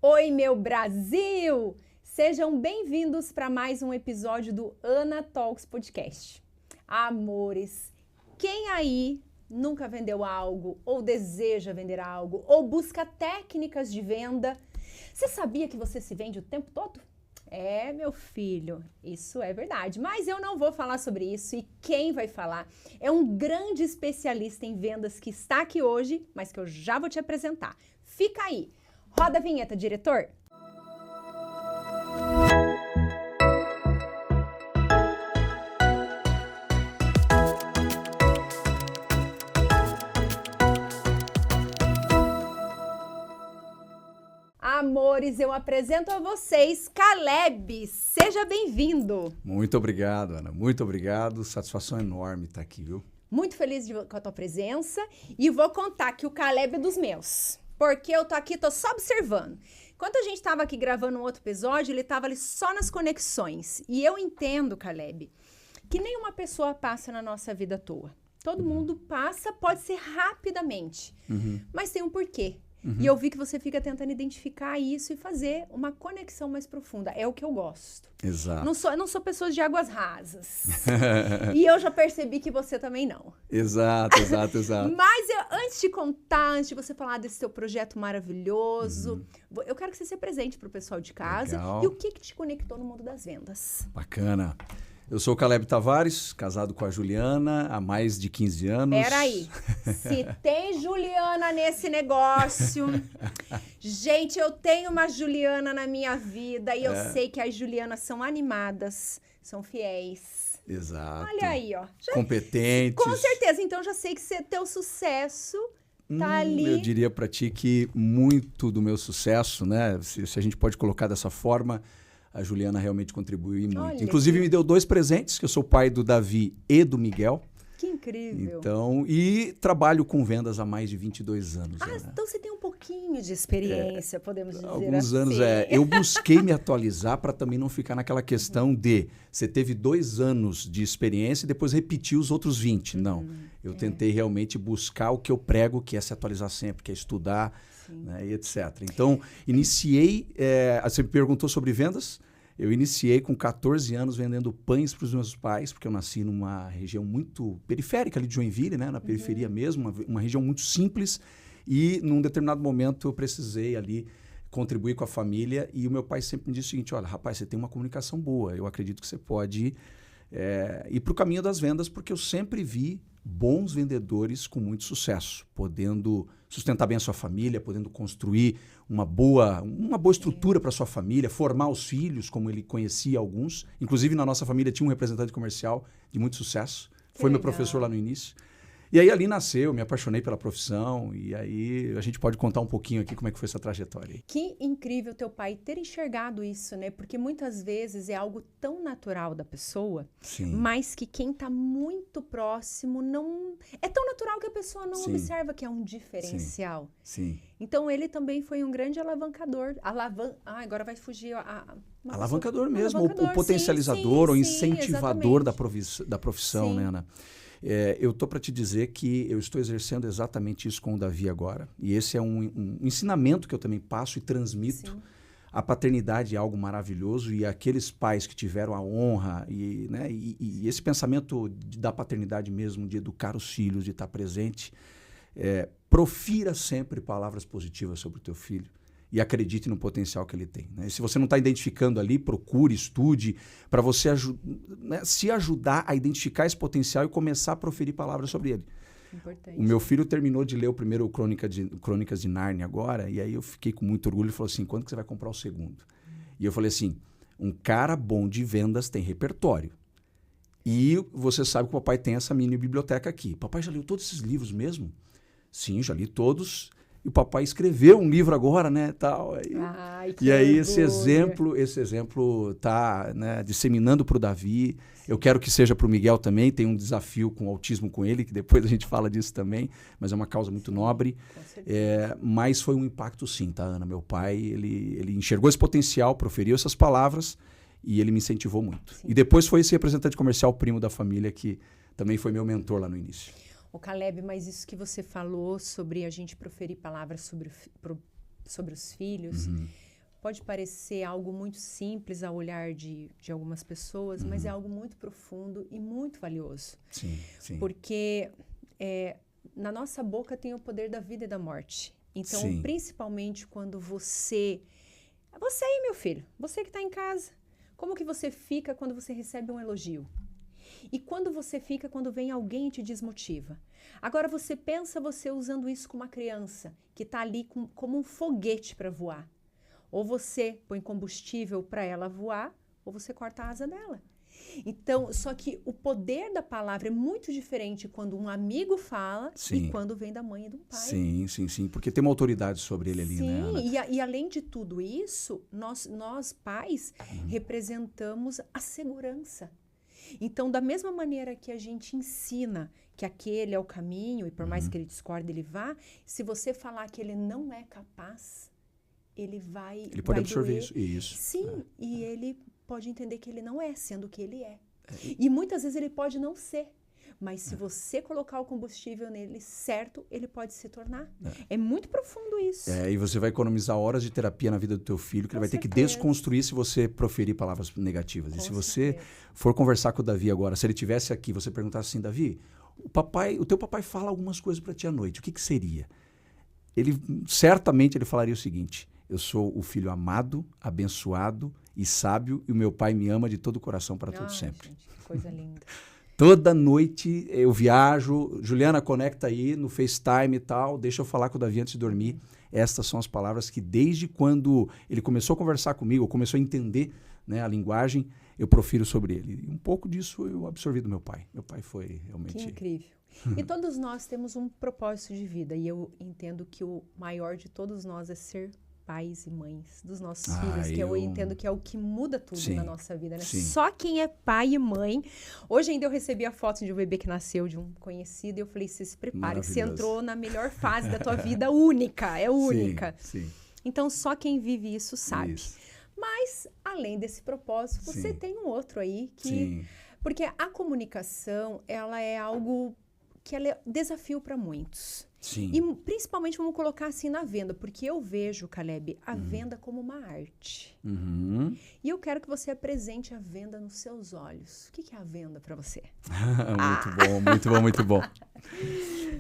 Oi, meu Brasil! Sejam bem-vindos para mais um episódio do Ana Talks Podcast. Amores, quem aí nunca vendeu algo, ou deseja vender algo, ou busca técnicas de venda? Você sabia que você se vende o tempo todo? É, meu filho, isso é verdade. Mas eu não vou falar sobre isso e quem vai falar é um grande especialista em vendas que está aqui hoje, mas que eu já vou te apresentar. Fica aí. Roda a vinheta, diretor. Amores, eu apresento a vocês Caleb. Seja bem-vindo. Muito obrigado, Ana. Muito obrigado. Satisfação enorme estar aqui, viu? Muito feliz com a tua presença e vou contar que o Caleb é dos meus. Porque eu tô aqui, tô só observando. Enquanto a gente tava aqui gravando um outro episódio, ele tava ali só nas conexões. E eu entendo, Caleb, que nenhuma pessoa passa na nossa vida à toa. Todo mundo passa, pode ser rapidamente, mas tem um porquê. E eu vi que você fica tentando identificar isso e fazer uma conexão mais profunda. É o que eu gosto. Exato. Eu não sou pessoa de águas rasas. E eu já percebi que você também não. Exato. Mas antes de contar, antes de você falar desse seu projeto maravilhoso, eu quero que você se apresente para o pessoal de casa. Legal. E o que te conectou no mundo das vendas? Bacana. Eu sou o Caleb Tavares, casado com a Juliana há mais de 15 anos. Peraí, se tem Juliana nesse negócio... Gente, eu tenho uma Juliana na minha vida e eu sei que as Julianas são animadas, são fiéis. Exato. Olha aí, ó. Competentes. Com certeza, então já sei que teu sucesso tá ali. Eu diria para ti que muito do meu sucesso, né? Se a gente pode colocar dessa forma, a Juliana realmente contribuiu muito. Olha Inclusive, me deu 2 presentes, que eu sou pai do Davi e do Miguel. Que incrível. Então, e trabalho com vendas há mais de 22 anos. Né? Então você tem um pouquinho de experiência, podemos dizer Alguns assim. anos, eu busquei me atualizar para também não ficar naquela questão de você teve 2 anos de experiência e depois repetir os outros 20. Não, eu tentei realmente buscar o que eu prego, que é se atualizar sempre, que é estudar, né, e etc. Então, iniciei, você me perguntou sobre vendas, eu iniciei com 14 anos vendendo pães para os meus pais, porque eu nasci numa região muito periférica ali de Joinville, né, na periferia mesmo, uma região muito simples. E num determinado momento eu precisei ali contribuir com a família e o meu pai sempre me disse o seguinte, olha, rapaz, você tem uma comunicação boa, eu acredito que você pode ir para o caminho das vendas, porque eu sempre vi bons vendedores com muito sucesso, podendo sustentar bem a sua família, podendo construir uma boa estrutura para a sua família, formar os filhos, como ele conhecia alguns. Inclusive na nossa família tinha um representante comercial de muito sucesso, foi meu professor lá no início. E aí ali nasceu, me apaixonei pela profissão e aí a gente pode contar um pouquinho aqui como é que foi essa trajetória aí. Que incrível teu pai ter enxergado isso, né? Porque muitas vezes é algo tão natural da pessoa, Sim. mas que quem tá muito próximo não... É tão natural que a pessoa não observa que é um diferencial. Sim. Então ele também foi um grande alavancador. Agora vai fugir Alavancador mesmo, alavancador, o potencializador, sim, o incentivador da profissão, Sim. né, Ana? Eu estou para te dizer que eu estou exercendo exatamente isso com o Davi agora. E esse é um ensinamento que eu também passo e transmito. Sim. A paternidade é algo maravilhoso e aqueles pais que tiveram a honra e esse pensamento da paternidade mesmo, de educar os filhos, de estar presente, profira sempre palavras positivas sobre o teu filho. E acredite no potencial que ele tem. Né? E se você não está identificando ali, procure, estude, para você se ajudar a identificar esse potencial e começar a proferir palavras sobre ele. Importante. O meu filho terminou de ler o primeiro Crônicas de Nárnia agora, e aí eu fiquei com muito orgulho e falou assim, quando que você vai comprar o segundo? E eu falei assim, um cara bom de vendas tem repertório. E você sabe que o papai tem essa mini biblioteca aqui. Papai já leu todos esses livros mesmo? Sim, já li todos. E o papai escreveu um livro agora, né, tal. E aí esse exemplo tá, né, disseminando para o Davi. Eu quero que seja para o Miguel também. Tem um desafio com o autismo com ele, que depois a gente fala disso também. Mas é uma causa muito nobre. Mas foi um impacto sim, tá, Ana? Meu pai, ele enxergou esse potencial, proferiu essas palavras e ele me incentivou muito. Sim. E depois foi esse representante comercial primo da família que também foi meu mentor lá no início. Ô Caleb, mas isso que você falou sobre a gente proferir palavras sobre os filhos, pode parecer algo muito simples ao olhar de algumas pessoas, mas é algo muito profundo e muito valioso. Sim, sim. Porque na nossa boca tem o poder da vida e da morte. Então, Sim. principalmente quando você aí, meu filho, você que está em casa, como que você fica quando você recebe um elogio? E quando você fica quando vem alguém e te desmotiva? Agora você pensa você usando isso com uma criança que está ali como um foguete para voar. Ou você põe combustível para ela voar, ou você corta a asa dela. Então, só que o poder da palavra é muito diferente quando um amigo fala e quando vem da mãe e do pai. Sim, sim, sim. Porque tem uma autoridade sobre ele ali, né, Ana? E além de tudo isso, nós pais representamos a segurança. Então, da mesma maneira que a gente ensina que aquele é o caminho, e por mais que ele discorde, ele vá, se você falar que ele não é capaz, ele vai Ele pode absorver doer. isso. Sim, e ele pode entender que ele não é, sendo que ele é. E muitas vezes ele pode não ser. Mas se você colocar o combustível nele certo, ele pode se tornar. É muito profundo isso. E você vai economizar horas de terapia na vida do teu filho, que ele vai ter que desconstruir se você proferir palavras negativas. E se você for conversar com o Davi agora, se ele estivesse aqui, você perguntar assim, Davi, o teu papai fala algumas coisas para ti à noite, o que seria? Certamente ele falaria o seguinte, eu sou o filho amado, abençoado e sábio, e o meu pai me ama de todo o coração para todo sempre. Gente, que coisa linda. Toda noite eu viajo, Juliana, conecta aí no FaceTime e tal, deixa eu falar com o Davi antes de dormir. Estas são as palavras que desde quando ele começou a conversar comigo, começou a entender, né, a linguagem, eu profiro sobre ele. E um pouco disso eu absorvi do meu pai. Meu pai foi realmente... Que incrível. E todos nós temos um propósito de vida, e eu entendo que o maior de todos nós é ser pais e mães dos nossos filhos, que eu entendo que é o que muda tudo na nossa vida, né? Só quem é pai e mãe. Hoje ainda eu recebi a foto de um bebê que nasceu de um conhecido e eu falei, você se prepare, você entrou na melhor fase da tua vida, única, é única. Sim. Então só quem vive isso sabe. Mas, além desse propósito, você tem um outro aí que... Porque a comunicação, ela é algo que ela é desafio para muitos. Sim. E principalmente vamos colocar assim na venda, porque eu vejo, Caleb, a venda como uma arte. E eu quero que você apresente a venda nos seus olhos. O que é a venda para você? Muito bom.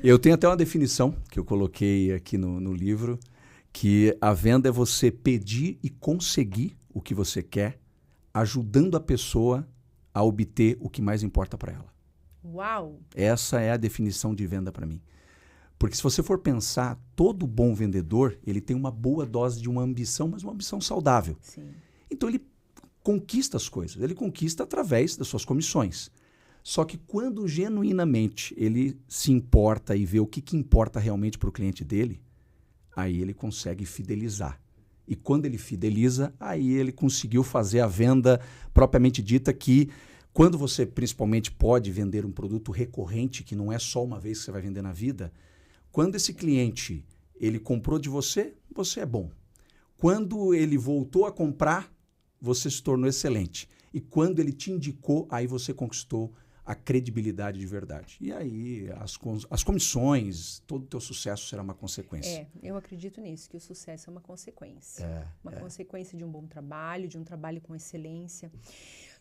Eu tenho até uma definição que eu coloquei aqui no livro, que a venda é você pedir e conseguir o que você quer, ajudando a pessoa a obter o que mais importa para ela. Uau! Essa é a definição de venda para mim. Porque se você for pensar, todo bom vendedor, ele tem uma boa dose de uma ambição, mas uma ambição saudável. Sim. Então ele conquista as coisas, ele conquista através das suas comissões. Só que quando genuinamente ele se importa e vê o que importa realmente para o cliente dele, aí ele consegue fidelizar. E quando ele fideliza, aí ele conseguiu fazer a venda propriamente dita, que quando você principalmente pode vender um produto recorrente, que não é só uma vez que você vai vender na vida, quando esse cliente ele comprou de você, você é bom. Quando ele voltou a comprar, você se tornou excelente. E quando ele te indicou, aí você conquistou a credibilidade de verdade. E aí as comissões, todo o teu sucesso será uma consequência. Eu acredito nisso, que o sucesso é uma consequência. Consequência de um bom trabalho, de um trabalho com excelência.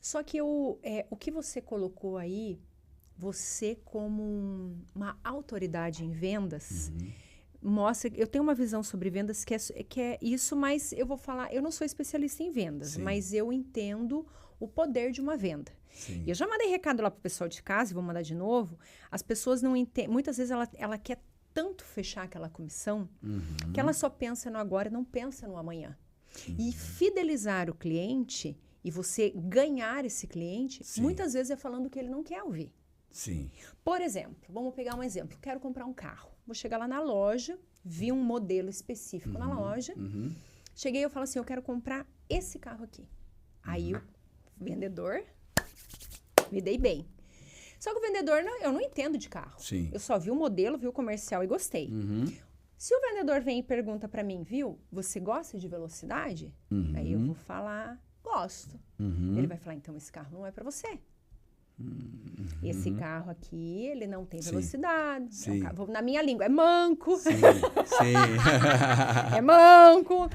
Só que o que você colocou aí, você como uma autoridade em vendas, mostra... Eu tenho uma visão sobre vendas que é isso, mas eu vou falar... Eu não sou especialista em vendas, mas eu entendo o poder de uma venda. Sim. E eu já mandei recado lá pro pessoal de casa, e vou mandar de novo. As pessoas não entendem... Muitas vezes ela quer tanto fechar aquela comissão que ela só pensa no agora e não pensa no amanhã. E fidelizar o cliente e você ganhar esse cliente, muitas vezes é falando o que ele não quer ouvir. Sim. Por exemplo, vamos pegar um exemplo. Quero comprar um carro. Vou chegar lá na loja, vi um modelo específico na loja. Cheguei e eu falo assim, eu quero comprar esse carro aqui. Aí o vendedor, me dei bem. Só que o vendedor, eu não entendo de carro. Sim. Eu só vi o modelo, vi o comercial e gostei. Se o vendedor vem e pergunta para mim, viu, você gosta de velocidade? Aí eu vou falar, gosto. Ele vai falar, então esse carro não é para você. Esse carro aqui, ele não tem velocidade. Sim. É um carro, na minha língua, é manco. Sim, sim. É manco.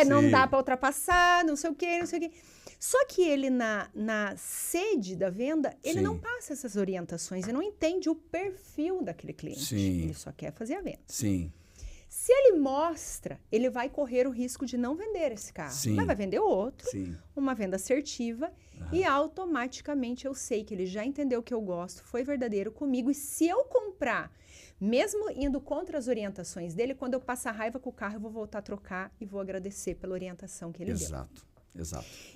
Não Sim. dá para ultrapassar, não sei o quê, não sei o quê. Só que ele, na sede da venda, ele Sim. não passa essas orientações, ele não entende o perfil daquele cliente. Sim. Ele só quer fazer a venda. Sim. Se ele mostra, ele vai correr o risco de não vender esse carro. Sim. Mas vai vender outro, Sim. uma venda assertiva, e automaticamente eu sei que ele já entendeu o que eu gosto, foi verdadeiro comigo, e se eu comprar, mesmo indo contra as orientações dele, quando eu passar raiva com o carro, eu vou voltar a trocar e vou agradecer pela orientação que ele deu. Exato.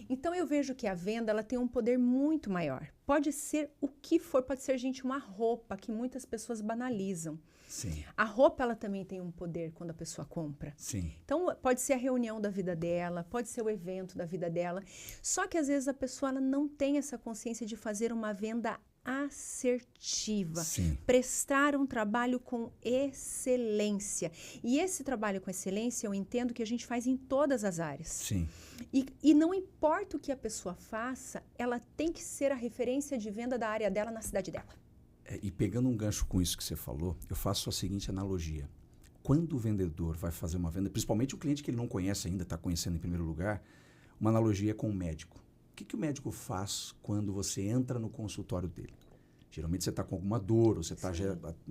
Então, eu vejo que a venda, ela tem um poder muito maior. Pode ser o que for, pode ser, gente, uma roupa que muitas pessoas banalizam. Sim. A roupa, ela também tem um poder quando a pessoa compra. Sim. Então, pode ser a reunião da vida dela, pode ser o evento da vida dela. Só que, às vezes, a pessoa ela não tem essa consciência de fazer uma venda assertiva. Sim. Prestar um trabalho com excelência. E esse trabalho com excelência, eu entendo que a gente faz em todas as áreas. Sim. E não importa o que a pessoa faça, ela tem que ser a referência de venda da área dela na cidade dela. E pegando um gancho com isso que você falou, eu faço a seguinte analogia. Quando o vendedor vai fazer uma venda, principalmente o cliente que ele não conhece ainda, está conhecendo em primeiro lugar, uma analogia com o médico. O que o médico faz quando você entra no consultório dele? Geralmente você está com alguma dor, ou você está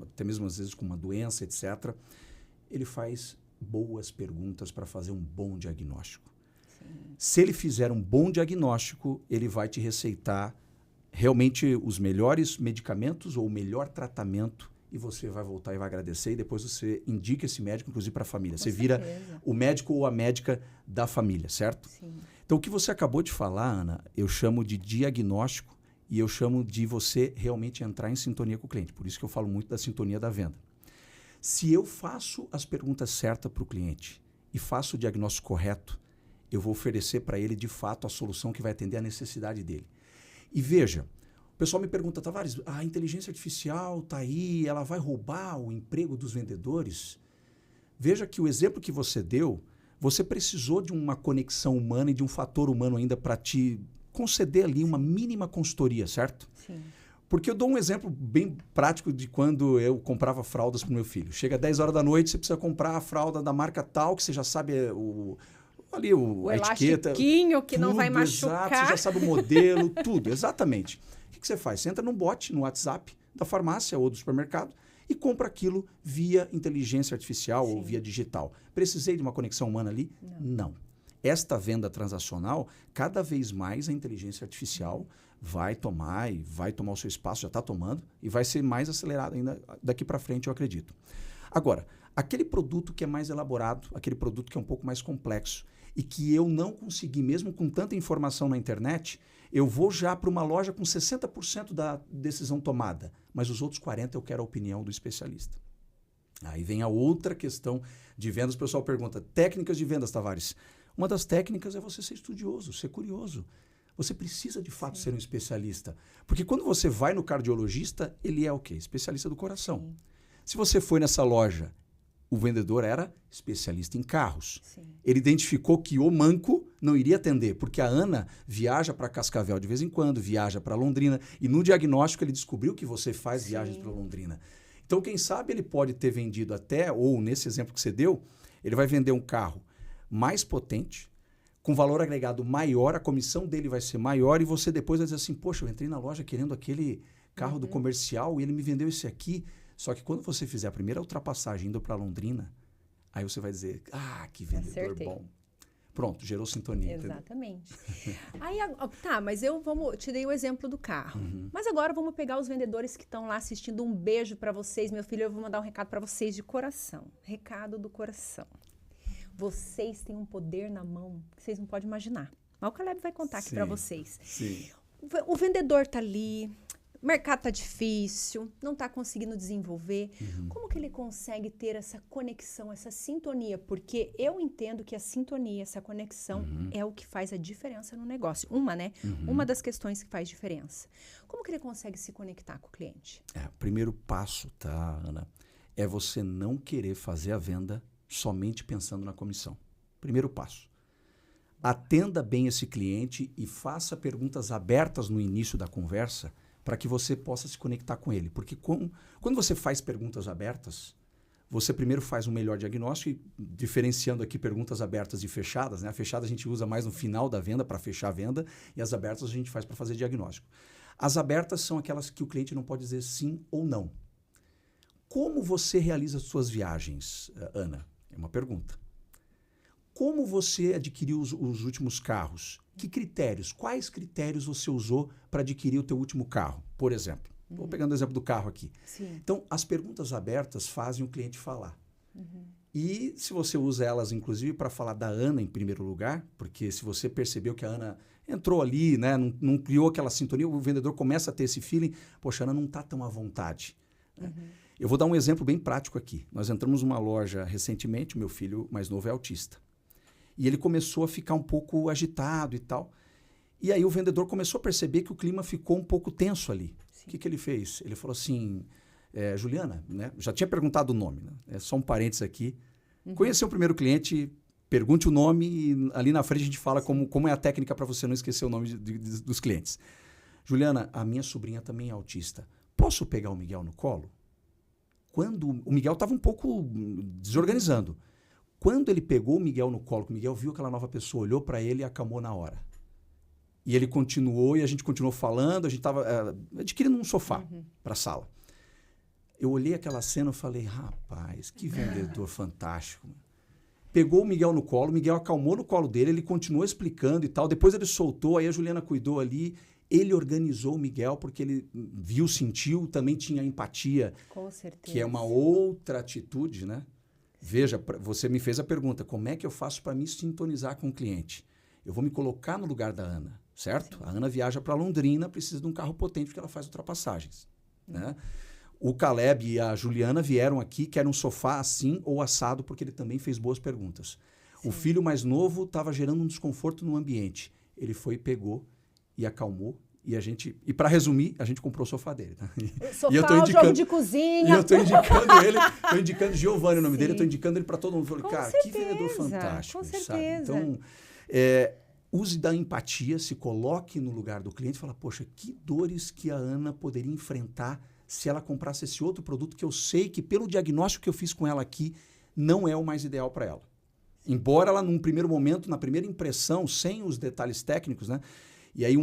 até mesmo às vezes com uma doença, etc. Ele faz boas perguntas para fazer um bom diagnóstico. Sim. Se ele fizer um bom diagnóstico, ele vai te receitar realmente os melhores medicamentos ou o melhor tratamento e você vai voltar e vai agradecer e depois você indica esse médico, inclusive, para a família. Você vira o médico ou a médica da família, certo? Sim. Então, o que você acabou de falar, Ana, eu chamo de diagnóstico e eu chamo de você realmente entrar em sintonia com o cliente. Por isso que eu falo muito da sintonia da venda. Se eu faço as perguntas certas para o cliente e faço o diagnóstico correto, eu vou oferecer para ele, de fato, a solução que vai atender a necessidade dele. E veja, o pessoal me pergunta, Tavares, a inteligência artificial está aí, ela vai roubar o emprego dos vendedores? Veja que o exemplo que você deu, você precisou de uma conexão humana e de um fator humano ainda para te conceder ali uma mínima consultoria, certo? Sim. Porque eu dou um exemplo bem prático de quando eu comprava fraldas para o meu filho. Chega às 10 horas da noite, você precisa comprar a fralda da marca tal, que você já sabe a etiqueta. Elastiquinho que tudo, não vai machucar. Exato, você já sabe o modelo, tudo, exatamente. O que você faz? Você entra num bot, no WhatsApp da farmácia ou do supermercado e compra aquilo via inteligência artificial ou via digital. Precisei de uma conexão humana ali? Não. Esta venda transacional, cada vez mais a inteligência artificial vai tomar o seu espaço, já está tomando, e vai ser mais acelerado ainda daqui para frente, eu acredito. Agora, aquele produto que é mais elaborado, aquele produto que é um pouco mais complexo e que eu não consegui, mesmo com tanta informação na internet, eu vou já para uma loja com 60% da decisão tomada, mas os outros 40% eu quero a opinião do especialista. Aí vem a outra questão de vendas, o pessoal pergunta, técnicas de vendas, Tavares. Uma das técnicas é você ser estudioso, ser curioso. Você precisa, de fato, ser um especialista. Porque quando você vai no cardiologista, ele é o quê? Especialista do coração. Sim. Se você foi nessa loja, o vendedor era especialista em carros. Sim. Ele identificou que o manco não iria atender, porque a Ana viaja para Cascavel de vez em quando, viaja para Londrina, e no diagnóstico ele descobriu que você faz viagens para Londrina. Então, quem sabe ele pode ter vendido até, ou nesse exemplo que você deu, ele vai vender um carro mais potente, com valor agregado maior, a comissão dele vai ser maior e você depois vai dizer assim, poxa, eu entrei na loja querendo aquele carro do comercial e ele me vendeu esse aqui. Só que quando você fizer a primeira ultrapassagem indo para Londrina, aí você vai dizer, que vendedor Acertei. bom. Pronto, gerou sintonia. Exatamente. Aí, mas te dei o exemplo do carro. Mas agora vamos pegar os vendedores que estão lá assistindo. Um beijo para vocês, meu filho. Eu vou mandar um recado para vocês de coração. Recado do coração. Vocês têm um poder na mão que vocês não podem imaginar. Mas o Caleb vai contar aqui para vocês. Sim. O vendedor tá ali, o mercado tá difícil, não tá conseguindo desenvolver. Como que ele consegue ter essa conexão, essa sintonia? Porque eu entendo que a sintonia, essa conexão é o que faz a diferença no negócio. Uma das questões que faz diferença. Como que ele consegue se conectar com o cliente? O primeiro passo, tá, Ana? É você não querer fazer a venda somente pensando na comissão. Primeiro passo. Atenda bem esse cliente e faça perguntas abertas no início da conversa para que você possa se conectar com ele. Porque quando você faz perguntas abertas, você primeiro faz um melhor diagnóstico, e diferenciando aqui perguntas abertas e fechadas, né? A fechada a gente usa mais no final da venda para fechar a venda, e as abertas a gente faz para fazer diagnóstico. As abertas são aquelas que o cliente não pode dizer sim ou não. Como você realiza as suas viagens, Ana? É uma pergunta. Como você adquiriu os últimos carros? Que critérios? Quais critérios você usou para adquirir o teu último carro, por exemplo? Estou pegando o exemplo do carro aqui. Sim. Então, as perguntas abertas fazem o cliente falar. E se você usa elas, inclusive, para falar da Ana em primeiro lugar, porque se você percebeu que a Ana entrou ali, né, não criou aquela sintonia, o vendedor começa a ter esse feeling, poxa, a Ana não está tão à vontade. Né? Eu vou dar um exemplo bem prático aqui. Nós entramos numa loja recentemente, o meu filho mais novo é autista. E ele começou a ficar um pouco agitado e tal. E aí o vendedor começou a perceber que o clima ficou um pouco tenso ali. O que ele fez? Ele falou assim, Juliana, né? Já tinha perguntado o nome, né? É só um parênteses aqui. Conheceu o primeiro cliente, pergunte o nome e ali na frente a gente fala como é a técnica para você não esquecer o nome dos clientes. Juliana, a minha sobrinha também é autista. Posso pegar o Miguel no colo? Quando o Miguel estava um pouco desorganizando. Quando ele pegou o Miguel no colo, que o Miguel viu aquela nova pessoa, olhou para ele e acalmou na hora. E ele continuou, e a gente continuou falando, a gente estava adquirindo um sofá para a sala. Eu olhei aquela cena e falei, rapaz, que vendedor fantástico. Pegou o Miguel no colo, o Miguel acalmou no colo dele, ele continuou explicando e tal, depois ele soltou, aí a Juliana cuidou ali, ele organizou o Miguel porque ele viu, sentiu, também tinha empatia. Com certeza. Que é uma outra atitude, né? Veja, você me fez a pergunta, como é que eu faço para me sintonizar com o cliente? Eu vou me colocar no lugar da Ana, certo? Sim. A Ana viaja para Londrina, precisa de um carro potente porque ela faz ultrapassagens. Né? O Caleb e a Juliana vieram aqui, querem um sofá assim ou assado, porque ele também fez boas perguntas. Sim. O filho mais novo estava gerando um desconforto no ambiente. Ele foi, pegou e acalmou. E para resumir, a gente comprou o sofá dele. Tá? Sofá, jogo de cozinha. E eu estou indicando ele, estou indicando Giovanni, o nome dele, eu estou indicando ele para todo mundo. Falei, com cara, certeza, que vendedor fantástico. Com certeza. Sabe? Então, use da empatia, se coloque no lugar do cliente e fala, poxa, que dores que a Ana poderia enfrentar se ela comprasse esse outro produto que eu sei que, pelo diagnóstico que eu fiz com ela aqui, não é o mais ideal para ela. Embora ela, num primeiro momento, na primeira impressão, sem os detalhes técnicos, né? E aí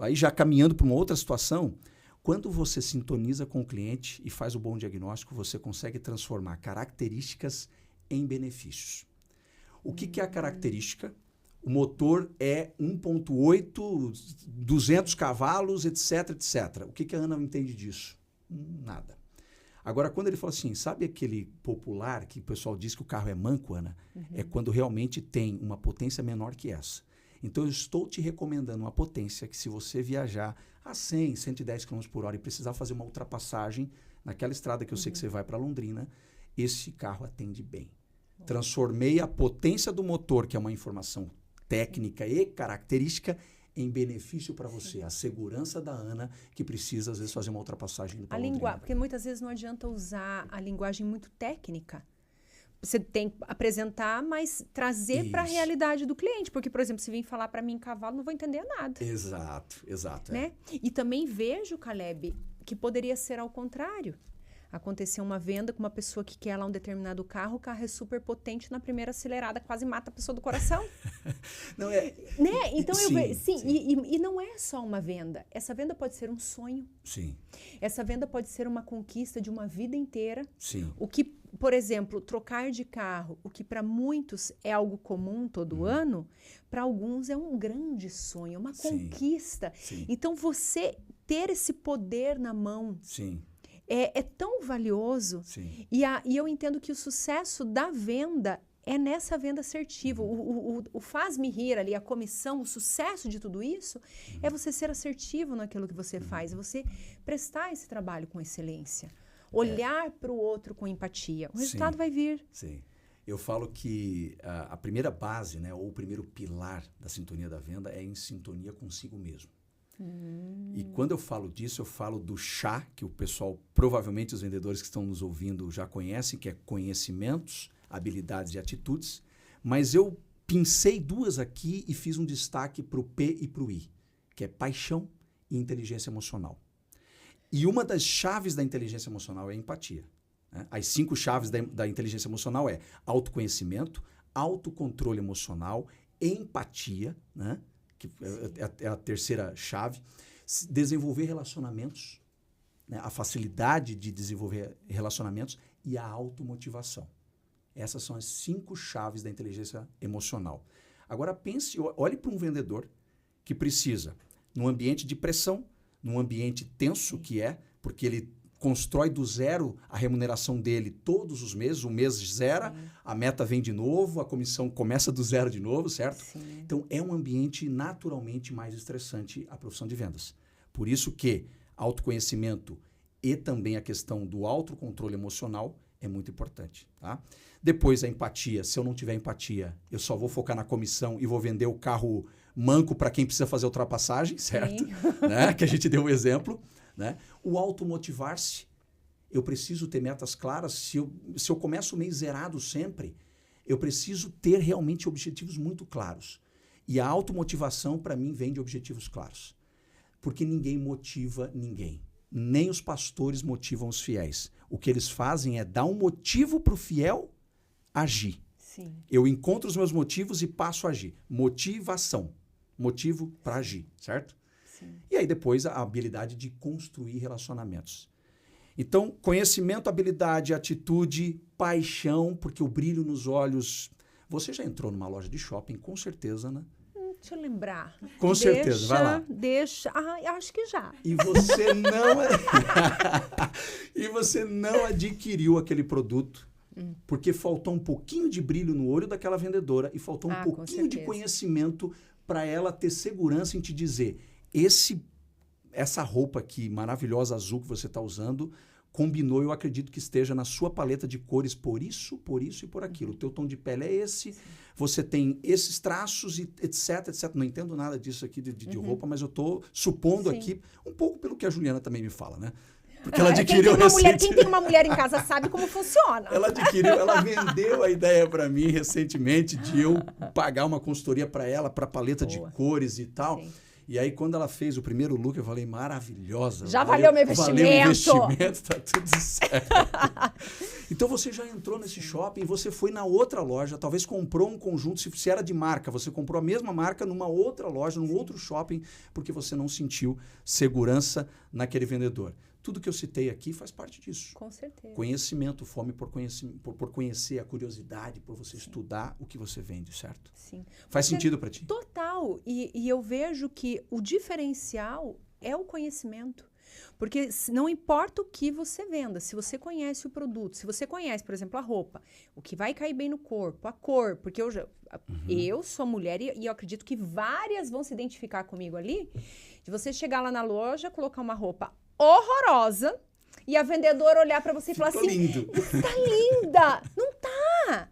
aí já caminhando para uma outra situação, quando você sintoniza com o cliente e faz o bom diagnóstico, você consegue transformar características em benefícios. O que é a característica? O motor é 1.8, 200 cavalos, etc, etc. O que a Ana entende disso? Nada. Agora, quando ele fala assim, sabe aquele popular que o pessoal diz que o carro é manco, Ana? É quando realmente tem uma potência menor que essa. Então, eu estou te recomendando uma potência que se você viajar a 100, 110 km por hora e precisar fazer uma ultrapassagem naquela estrada que eu sei que você vai para Londrina, esse carro atende bem. Transformei a potência do motor, que é uma informação técnica e característica, em benefício para você. A segurança da Ana, que precisa, às vezes, fazer uma ultrapassagem para Londrina. Porque muitas vezes não adianta usar a linguagem muito técnica. Você tem que apresentar, mas trazer para a realidade do cliente. Porque, por exemplo, se vir falar para mim em cavalo, não vou entender nada. Exato. Né? E também vejo, Caleb, que poderia ser ao contrário. Aconteceu uma venda com uma pessoa que quer lá um determinado carro, o carro é super potente, na primeira acelerada quase mata a pessoa do coração. Não né? Então, e não é só uma venda. Essa venda pode ser um sonho. Sim. Essa venda pode ser uma conquista de uma vida inteira. Sim. O que, por exemplo, trocar de carro, o que para muitos é algo comum todo ano, para alguns é um grande sonho, uma conquista. Sim. Então, você ter esse poder na mão... Sim. É tão valioso. Sim. E eu entendo que o sucesso da venda é nessa venda assertiva. O faz-me rir ali, a comissão, o sucesso de tudo isso é você ser assertivo naquilo que você faz, é você prestar esse trabalho com excelência, olhar para o outro com empatia. O resultado vai vir. Sim. Eu falo que a primeira base, né, ou o primeiro pilar da sintonia da venda é em sintonia consigo mesmo. E quando eu falo disso, eu falo do chá, que o pessoal, provavelmente os vendedores que estão nos ouvindo já conhecem, que é conhecimentos, habilidades e atitudes, mas eu pincei duas aqui e fiz um destaque para o P e para o I, que é paixão e inteligência emocional. E uma das chaves da inteligência emocional é a empatia. Né? As 5 chaves da inteligência emocional é autoconhecimento, autocontrole emocional, empatia, né? Que é a terceira chave, desenvolver relacionamentos, né? A facilidade de desenvolver relacionamentos e a automotivação. Essas são as 5 chaves da inteligência emocional. Agora pense, olhe para um vendedor que precisa, num ambiente de pressão, num ambiente tenso que é, porque ele constrói do zero a remuneração dele todos os meses, o mês zera, a meta vem de novo, a comissão começa do zero de novo, certo? Sim. Então, é um ambiente naturalmente mais estressante a profissão de vendas. Por isso que autoconhecimento e também a questão do autocontrole emocional é muito importante, tá? Depois, a empatia. Se eu não tiver empatia, eu só vou focar na comissão e vou vender o carro manco para quem precisa fazer ultrapassagem, certo? Né? Que a gente deu um exemplo. Né? O automotivar-se. Eu preciso ter metas claras. Se eu começo o mês zerado sempre, eu preciso ter realmente objetivos muito claros. E a automotivação, para mim, vem de objetivos claros. Porque ninguém motiva ninguém. Nem os pastores motivam os fiéis. O que eles fazem é dar um motivo para o fiel agir. Sim. Eu encontro os meus motivos e passo a agir. Motivação. Motivo para agir, certo? Sim. E aí depois a habilidade de construir relacionamentos. Então, conhecimento, habilidade, atitude, paixão, porque o brilho nos olhos... Você já entrou numa loja de shopping, com certeza, né? Deixa eu lembrar. Com certeza, vai lá. Deixa. Acho que já. E você não... e você não adquiriu aquele produto porque faltou um pouquinho de brilho no olho daquela vendedora e faltou um pouquinho de conhecimento para ela ter segurança em te dizer, essa roupa aqui maravilhosa azul que você está usando combinou, eu acredito que esteja na sua paleta de cores por isso e por aquilo. O teu tom de pele é esse, você tem esses traços, e etc, etc. Não entendo nada disso aqui de roupa, mas eu estou supondo aqui, um pouco pelo que a Juliana também me fala, né? Porque ela adquiriu quem tem uma mulher em casa sabe como funciona. Ela vendeu a ideia para mim recentemente de eu pagar uma consultoria para ela, para paleta de cores e tal. Sim. E aí, quando ela fez o primeiro look, eu falei, maravilhosa. Já valeu meu investimento. Valeu o investimento, tá tudo certo. Então, você já entrou nesse shopping, você foi na outra loja, talvez comprou um conjunto, se era de marca, você comprou a mesma marca numa outra loja, num outro shopping, porque você não sentiu segurança naquele vendedor. Tudo que eu citei aqui faz parte disso. Com certeza. Conhecimento, fome por conhecer, a curiosidade, por você estudar o que você vende, certo? Sim. Faz sentido para ti? Total. E eu vejo que o diferencial é o conhecimento. Porque não importa o que você venda, se você conhece o produto, se você conhece, por exemplo, a roupa, o que vai cair bem no corpo, a cor, porque eu sou mulher e eu acredito que várias vão se identificar comigo ali, de você chegar lá na loja, colocar uma roupa horrorosa e a vendedora olhar pra você e falar assim, lindo. Tá linda, não tá.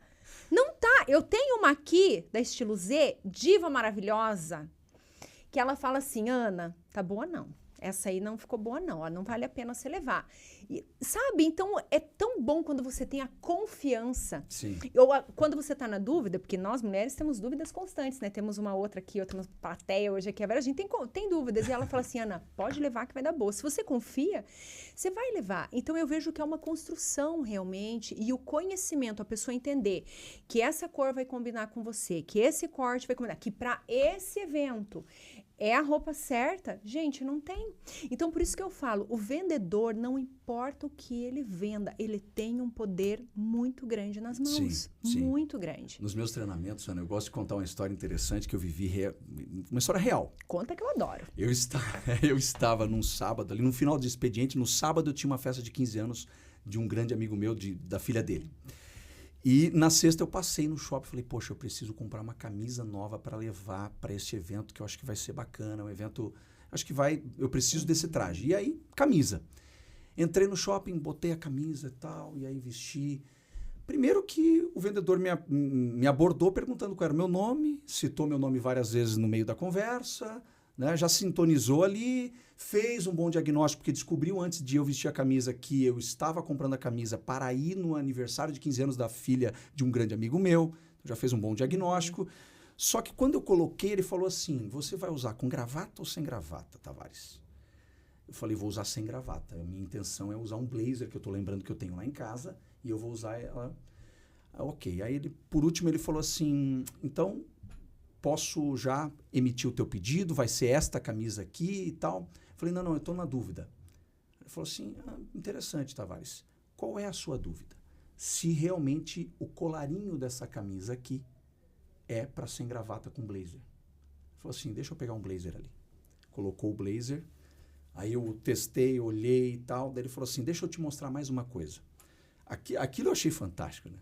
Eu tenho uma aqui da Estilo Z, diva maravilhosa, que ela fala assim, Ana, tá boa não. Essa aí não ficou boa não, ó, não vale a pena você levar. E, sabe, então é tão bom quando você tem a confiança. Sim. Quando você tá na dúvida, porque nós mulheres temos dúvidas constantes, né? Temos uma outra aqui, outra uma plateia hoje aqui, a gente tem dúvidas. E ela fala assim, Ana, pode levar que vai dar boa. Se você confia, você vai levar. Então eu vejo que é uma construção realmente e o conhecimento, a pessoa entender que essa cor vai combinar com você, que esse corte vai combinar, que para esse evento é a roupa certa? Gente, não tem. Então, por isso que eu falo, o vendedor, não importa o que ele venda, ele tem um poder muito grande nas mãos. Sim. Muito grande. Nos meus treinamentos, Ana, eu gosto de contar uma história interessante que eu vivi, uma história real. Conta que eu adoro. Eu estava num sábado, ali no final do expediente, no sábado eu tinha uma festa de 15 anos de um grande amigo meu, da filha dele. E na sexta eu passei no shopping e falei, poxa, eu preciso comprar uma camisa nova para levar para esse evento que eu acho que vai ser bacana, um evento, eu preciso desse traje. E aí, camisa. Entrei no shopping, botei a camisa e tal, e aí vesti. Primeiro que o vendedor me abordou perguntando qual era o meu nome, citou meu nome várias vezes no meio da conversa, né? Já sintonizou ali, fez um bom diagnóstico, porque descobriu antes de eu vestir a camisa que eu estava comprando a camisa para ir no aniversário de 15 anos da filha de um grande amigo meu, já fez um bom diagnóstico. Só que quando eu coloquei, ele falou assim, você vai usar com gravata ou sem gravata, Tavares? Eu falei, vou usar sem gravata. A minha intenção é usar um blazer que eu tô lembrando que eu tenho lá em casa e eu vou usar ela. Ok. Aí, por último, ele falou assim, então, posso já emitir o teu pedido? Vai ser esta camisa aqui e tal? Eu falei, não, eu tô na dúvida. Ele falou assim, interessante, Tavares. Qual é a sua dúvida? Se realmente o colarinho dessa camisa aqui é para sem gravata com blazer. Ele falou assim, deixa eu pegar um blazer ali. Colocou o blazer. Aí eu testei, olhei e tal. Daí ele falou assim, deixa eu te mostrar mais uma coisa. Aquilo eu achei fantástico, né?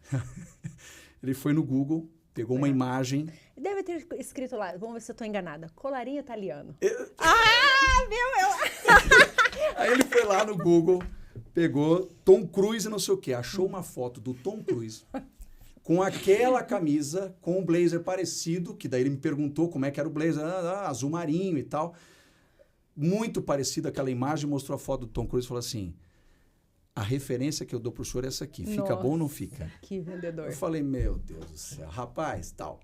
Ele foi no Google, pegou uma imagem. Deve ter escrito lá, vamos ver se eu estou enganada, colarinho italiano. Aí ele foi lá no Google, pegou Tom Cruise e não sei o quê. Achou uma foto do Tom Cruise com aquela camisa, com um blazer parecido, que daí ele me perguntou como é que era o blazer, azul marinho e tal. Muito parecido àquela imagem, mostrou a foto do Tom Cruise e falou assim, a referência que eu dou pro senhor é essa aqui, fica bom ou não fica? Que vendedor. Eu falei, meu Deus do céu, rapaz, tal.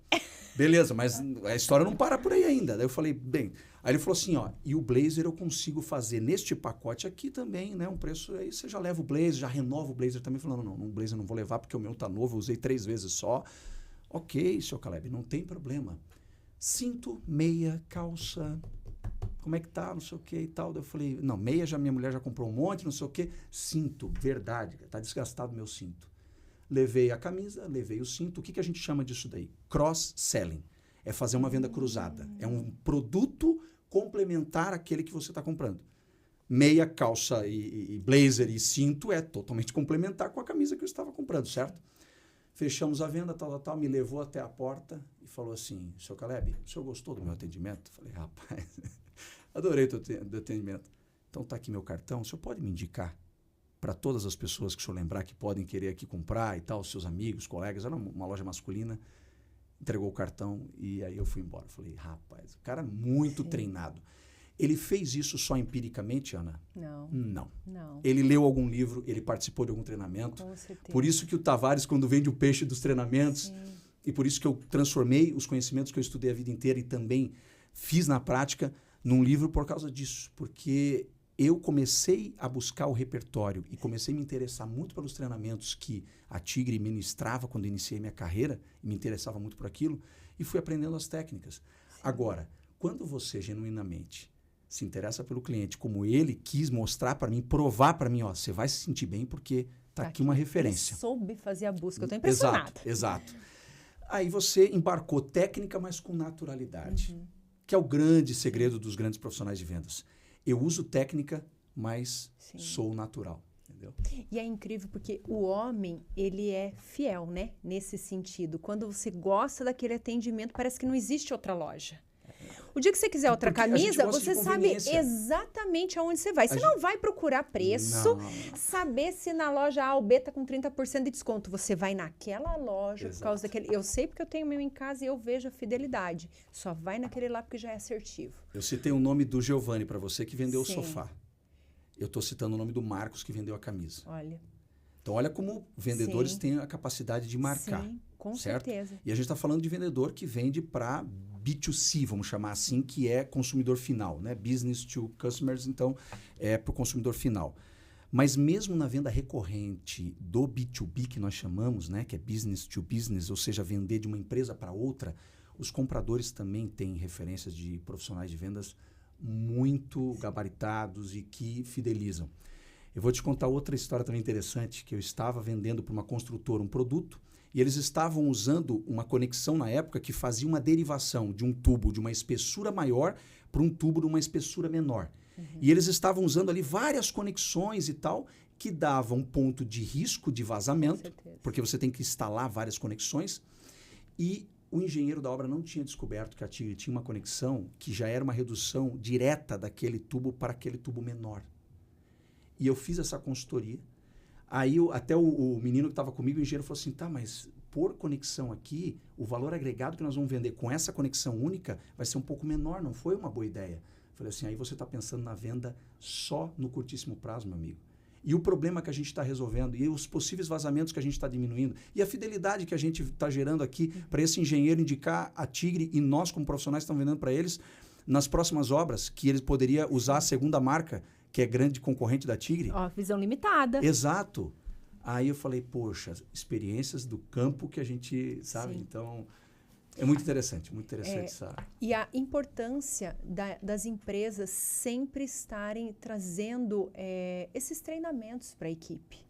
Beleza, mas a história não para por aí ainda. Daí eu falei, bem, aí ele falou assim, ó, e o blazer eu consigo fazer neste pacote aqui também, né, um preço, aí você já leva o blazer, já renova o blazer também, falando, não, um blazer eu não vou levar porque o meu tá novo, eu usei 3 vezes só. Ok, seu Caleb, não tem problema. Cinto, meia, calça, como é que tá, não sei o que e tal. Daí eu falei, não, meia minha mulher já comprou um monte, não sei o que. Cinto, verdade, tá desgastado meu cinto. Levei a camisa, levei o cinto. O que a gente chama disso daí? Cross-selling. É fazer uma venda cruzada. É um produto complementar àquele que você está comprando. Meia, calça e blazer e cinto é totalmente complementar com a camisa que eu estava comprando, certo? Fechamos a venda, tal, me levou até a porta e falou assim, seu Caleb, o senhor gostou do meu atendimento? Falei, rapaz, adorei o teu atendimento. Então tá aqui meu cartão, o senhor pode me indicar para todas as pessoas que o senhor lembrar que podem querer aqui comprar e tal, seus amigos, colegas, era uma loja masculina, entregou o cartão e aí eu fui embora. Falei, rapaz, o cara muito treinado. Ele fez isso só empiricamente, Ana? Não. Ele leu algum livro, ele participou de algum treinamento. Com certeza. Por isso que o Tavares, quando vende o peixe dos treinamentos, Sim. E por isso que eu transformei os conhecimentos que eu estudei a vida inteira e também fiz na prática num livro por causa disso. Porque eu comecei a buscar o repertório e comecei a me interessar muito pelos treinamentos que a Tigre ministrava quando iniciei minha carreira, e me interessava muito por aquilo, e fui aprendendo as técnicas. Sim. Agora, quando você genuinamente se interessa pelo cliente, como ele quis mostrar para mim, provar para mim, ó, você vai se sentir bem porque tá aqui uma referência. Ele soube fazer a busca, eu estou impressionada. Exato. Aí você embarcou técnica, mas com naturalidade, que é o grande segredo dos grandes profissionais de vendas. Eu uso técnica, mas sou natural, entendeu? E é incrível porque o homem, ele é fiel, né? Nesse sentido. Quando você gosta daquele atendimento, parece que não existe outra loja. O dia que você quiser outra camisa, você sabe exatamente aonde você vai. Você não vai procurar preço, saber se na loja A ou B está com 30% de desconto. Você vai naquela loja por causa daquele... Eu sei porque eu tenho o meu em casa e eu vejo a fidelidade. Só vai naquele lá porque já é assertivo. Eu citei o nome do Giovanni para você que vendeu o sofá. Eu estou citando o nome do Marcos que vendeu a camisa. Olha. Então, olha como vendedores têm a capacidade de marcar. Sim, com certo? certeza. E a gente está falando de vendedor que vende para B2C, vamos chamar assim, que é consumidor final, né? Business to customers, então é para o consumidor final. Mas mesmo na venda recorrente do B2B, que nós chamamos, né? Que é business to business, ou seja, vender de uma empresa para outra, os compradores também têm referências de profissionais de vendas muito gabaritados e que fidelizam. Eu vou te contar outra história também interessante, que eu estava vendendo para uma construtora um produto e eles estavam usando uma conexão na época que fazia uma derivação de um tubo de uma espessura maior para um tubo de uma espessura menor. E eles estavam usando ali várias conexões e tal, que davam um ponto de risco de vazamento, porque você tem que instalar várias conexões, e o engenheiro da obra não tinha descoberto que a Tigre tinha uma conexão que já era uma redução direta daquele tubo para aquele tubo menor. E eu fiz essa consultoria. Aí até o menino que estava comigo, o engenheiro, falou assim, tá, mas por conexão aqui, o valor agregado que nós vamos vender com essa conexão única vai ser um pouco menor, não foi uma boa ideia. Eu falei assim, aí você está pensando na venda só no curtíssimo prazo, meu amigo. E o problema que a gente está resolvendo, e os possíveis vazamentos que a gente está diminuindo, e a fidelidade que a gente está gerando aqui para esse engenheiro indicar a Tigre, e nós como profissionais estamos vendendo para eles, nas próximas obras, que ele poderia usar a segunda marca, que é grande concorrente da Tigre. Ó, visão limitada. Exato. Aí eu falei, poxa, experiências do campo que a gente, sabe? Sim. Então, é muito interessante essa... E a importância das empresas sempre estarem trazendo esses treinamentos para a equipe.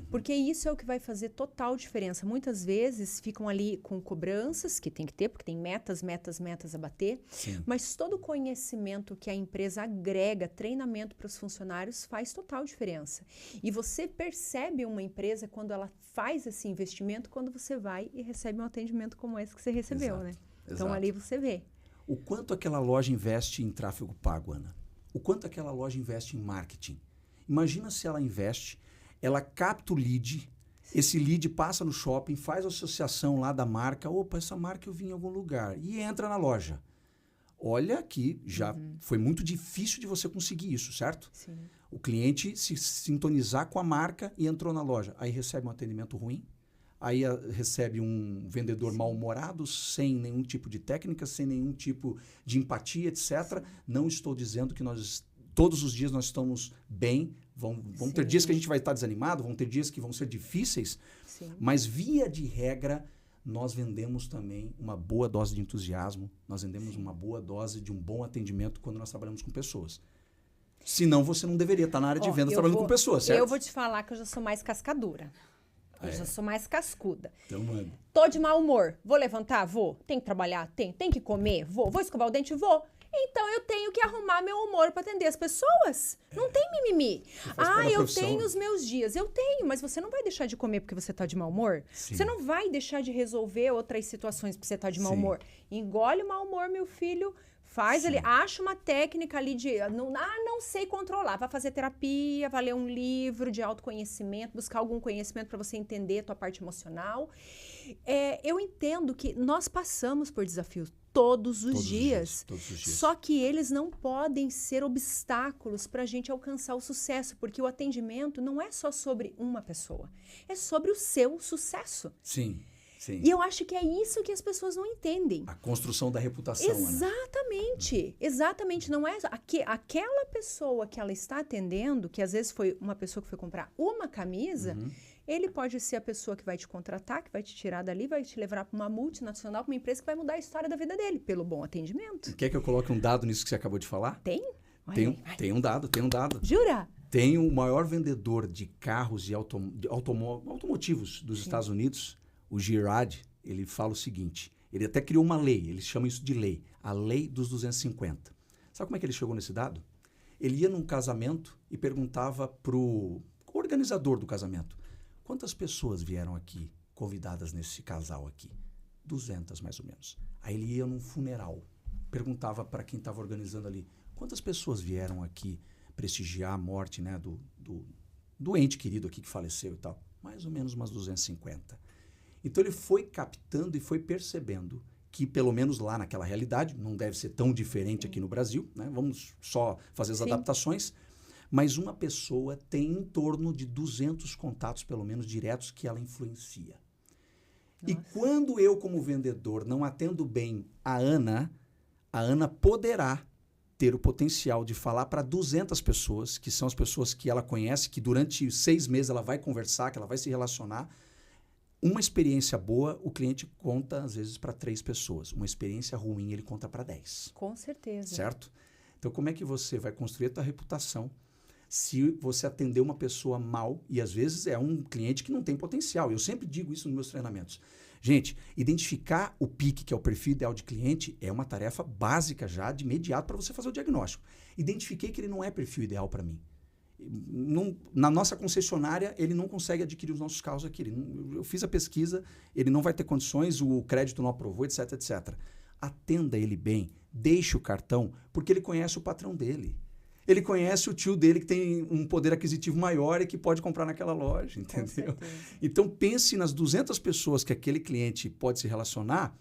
Porque isso é o que vai fazer total diferença. Muitas vezes ficam ali com cobranças, que tem que ter, porque tem metas a bater. Sim. Mas todo o conhecimento que a empresa agrega, treinamento para os funcionários, faz total diferença. E você percebe uma empresa quando ela faz esse investimento, quando você vai e recebe um atendimento como esse que você recebeu, Exato, né? Então, exato. ali você vê. O quanto aquela loja investe em tráfego pago, Ana? O quanto aquela loja investe em marketing? Imagina se ela investe, ela capta o lead, esse lead passa no shopping, faz a associação lá da marca, opa, essa marca eu vi em algum lugar, e entra na loja. Olha que já foi muito difícil de você conseguir isso, certo? Sim. O cliente se sintonizar com a marca e entrou na loja. Aí recebe um atendimento ruim, aí recebe um vendedor mal-humorado, sem nenhum tipo de técnica, sem nenhum tipo de empatia, etc. Sim. Não estou dizendo que todos os dias nós estamos bem, vão ter dias que a gente vai estar desanimado, vão ter dias que vão ser difíceis, mas via de regra, nós vendemos também uma boa dose de entusiasmo, nós vendemos uma boa dose de um bom atendimento quando nós trabalhamos com pessoas. Senão você não deveria estar na área de vendas trabalhando com pessoas, certo? Eu vou te falar que eu já sou mais cascadura. Eu já sou mais cascuda. Então, mano. Tô de mau humor. Vou levantar? Vou. Tem que trabalhar? Tem. Tem que comer? Vou. Vou escovar o dente? Vou. Então eu tenho que arrumar meu humor para atender as pessoas. Não tem mimimi. Eu tenho os meus dias. Eu tenho, mas você não vai deixar de comer porque você tá de mau humor. Sim. Você não vai deixar de resolver outras situações porque você tá de mau humor. Engole o mau humor, meu filho. Faz ali, acha uma técnica ali de... não sei controlar. Vai fazer terapia, vai ler um livro de autoconhecimento, buscar algum conhecimento para você entender a tua parte emocional. Eu entendo que nós passamos por desafios todos os dias. Só que eles não podem ser obstáculos para a gente alcançar o sucesso, porque o atendimento não é só sobre uma pessoa. É sobre o seu sucesso. Sim. Sim. E eu acho que é isso que as pessoas não entendem. A construção da reputação. Exatamente. Ana. Exatamente. Não é aquela pessoa que ela está atendendo, que às vezes foi uma pessoa que foi comprar uma camisa, ele pode ser a pessoa que vai te contratar, que vai te tirar dali, vai te levar para uma multinacional, para uma empresa que vai mudar a história da vida dele, pelo bom atendimento. Quer que eu coloque um dado nisso que você acabou de falar? Tem? Tem um dado. Jura? Tem o maior vendedor de carros e automotivos dos Estados Unidos, o Girard, ele fala o seguinte, ele até criou uma lei, eles chamam isso de lei, a lei dos 250. Sabe como é que ele chegou nesse dado? Ele ia num casamento e perguntava pro organizador do casamento, quantas pessoas vieram aqui convidadas nesse casal aqui? 200 mais ou menos. Aí ele ia num funeral, perguntava para quem estava organizando ali, quantas pessoas vieram aqui prestigiar a morte, né, do ente querido aqui que faleceu e tal? Mais ou menos umas 250. Então ele foi captando e foi percebendo que, pelo menos lá naquela realidade, não deve ser tão diferente aqui no Brasil, né? Vamos só fazer as adaptações, mas uma pessoa tem em torno de 200 contatos, pelo menos, diretos que ela influencia. Nossa. E quando eu, como vendedor, não atendo bem a Ana poderá ter o potencial de falar para 200 pessoas, que são as pessoas que ela conhece, que durante 6 meses ela vai conversar, que ela vai se relacionar. Uma experiência boa, o cliente conta, às vezes, para 3 pessoas. Uma experiência ruim, ele conta para 10. Com certeza. Certo? Então, como é que você vai construir a tua reputação se você atender uma pessoa mal e, às vezes, é um cliente que não tem potencial? Eu sempre digo isso nos meus treinamentos. Gente, identificar o PIC, que é o perfil ideal de cliente, é uma tarefa básica já, de imediato, para você fazer o diagnóstico. Identifiquei que ele não é perfil ideal para mim. Na nossa concessionária, ele não consegue adquirir os nossos carros aqui. Eu fiz a pesquisa, ele não vai ter condições, o crédito não aprovou, etc, etc. Atenda ele bem, deixe o cartão, porque ele conhece o patrão dele. Ele conhece o tio dele que tem um poder aquisitivo maior e que pode comprar naquela loja, entendeu? Então, pense nas 200 pessoas que aquele cliente pode se relacionar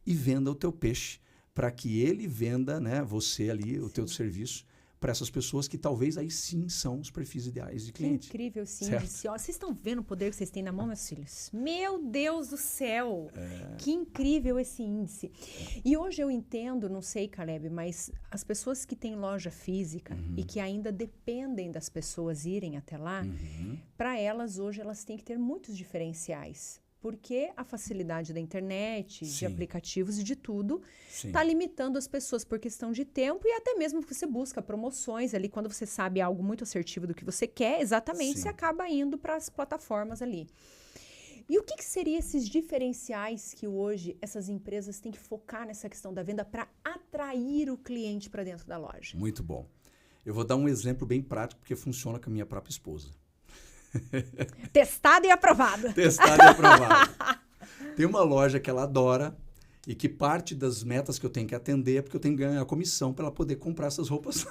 e venda o teu peixe, para que ele venda, né, você ali, o teu serviço, para essas pessoas que talvez aí sim são os perfis ideais de cliente. Que incrível esse certo? índice. Ó, vocês estão vendo o poder que vocês têm na mão, meus filhos? Meu Deus do céu! Que incrível esse índice. E hoje eu entendo, não sei, Caleb, mas as pessoas que têm loja física e que ainda dependem das pessoas irem até lá, para elas hoje elas têm que ter muitos diferenciais. Porque a facilidade da internet, de aplicativos e de tudo, está limitando as pessoas por questão de tempo e até mesmo que você busca promoções ali, quando você sabe algo muito assertivo do que você quer, exatamente, você acaba indo para as plataformas ali. E o que seriam esses diferenciais que hoje essas empresas têm que focar nessa questão da venda para atrair o cliente para dentro da loja? Muito bom. Eu vou dar um exemplo bem prático, porque funciona com a minha própria esposa. Testado e aprovado. Testado e aprovado. Tem uma loja que ela adora e que parte das metas que eu tenho que atender é porque eu tenho que ganhar a comissão para ela poder comprar essas roupas.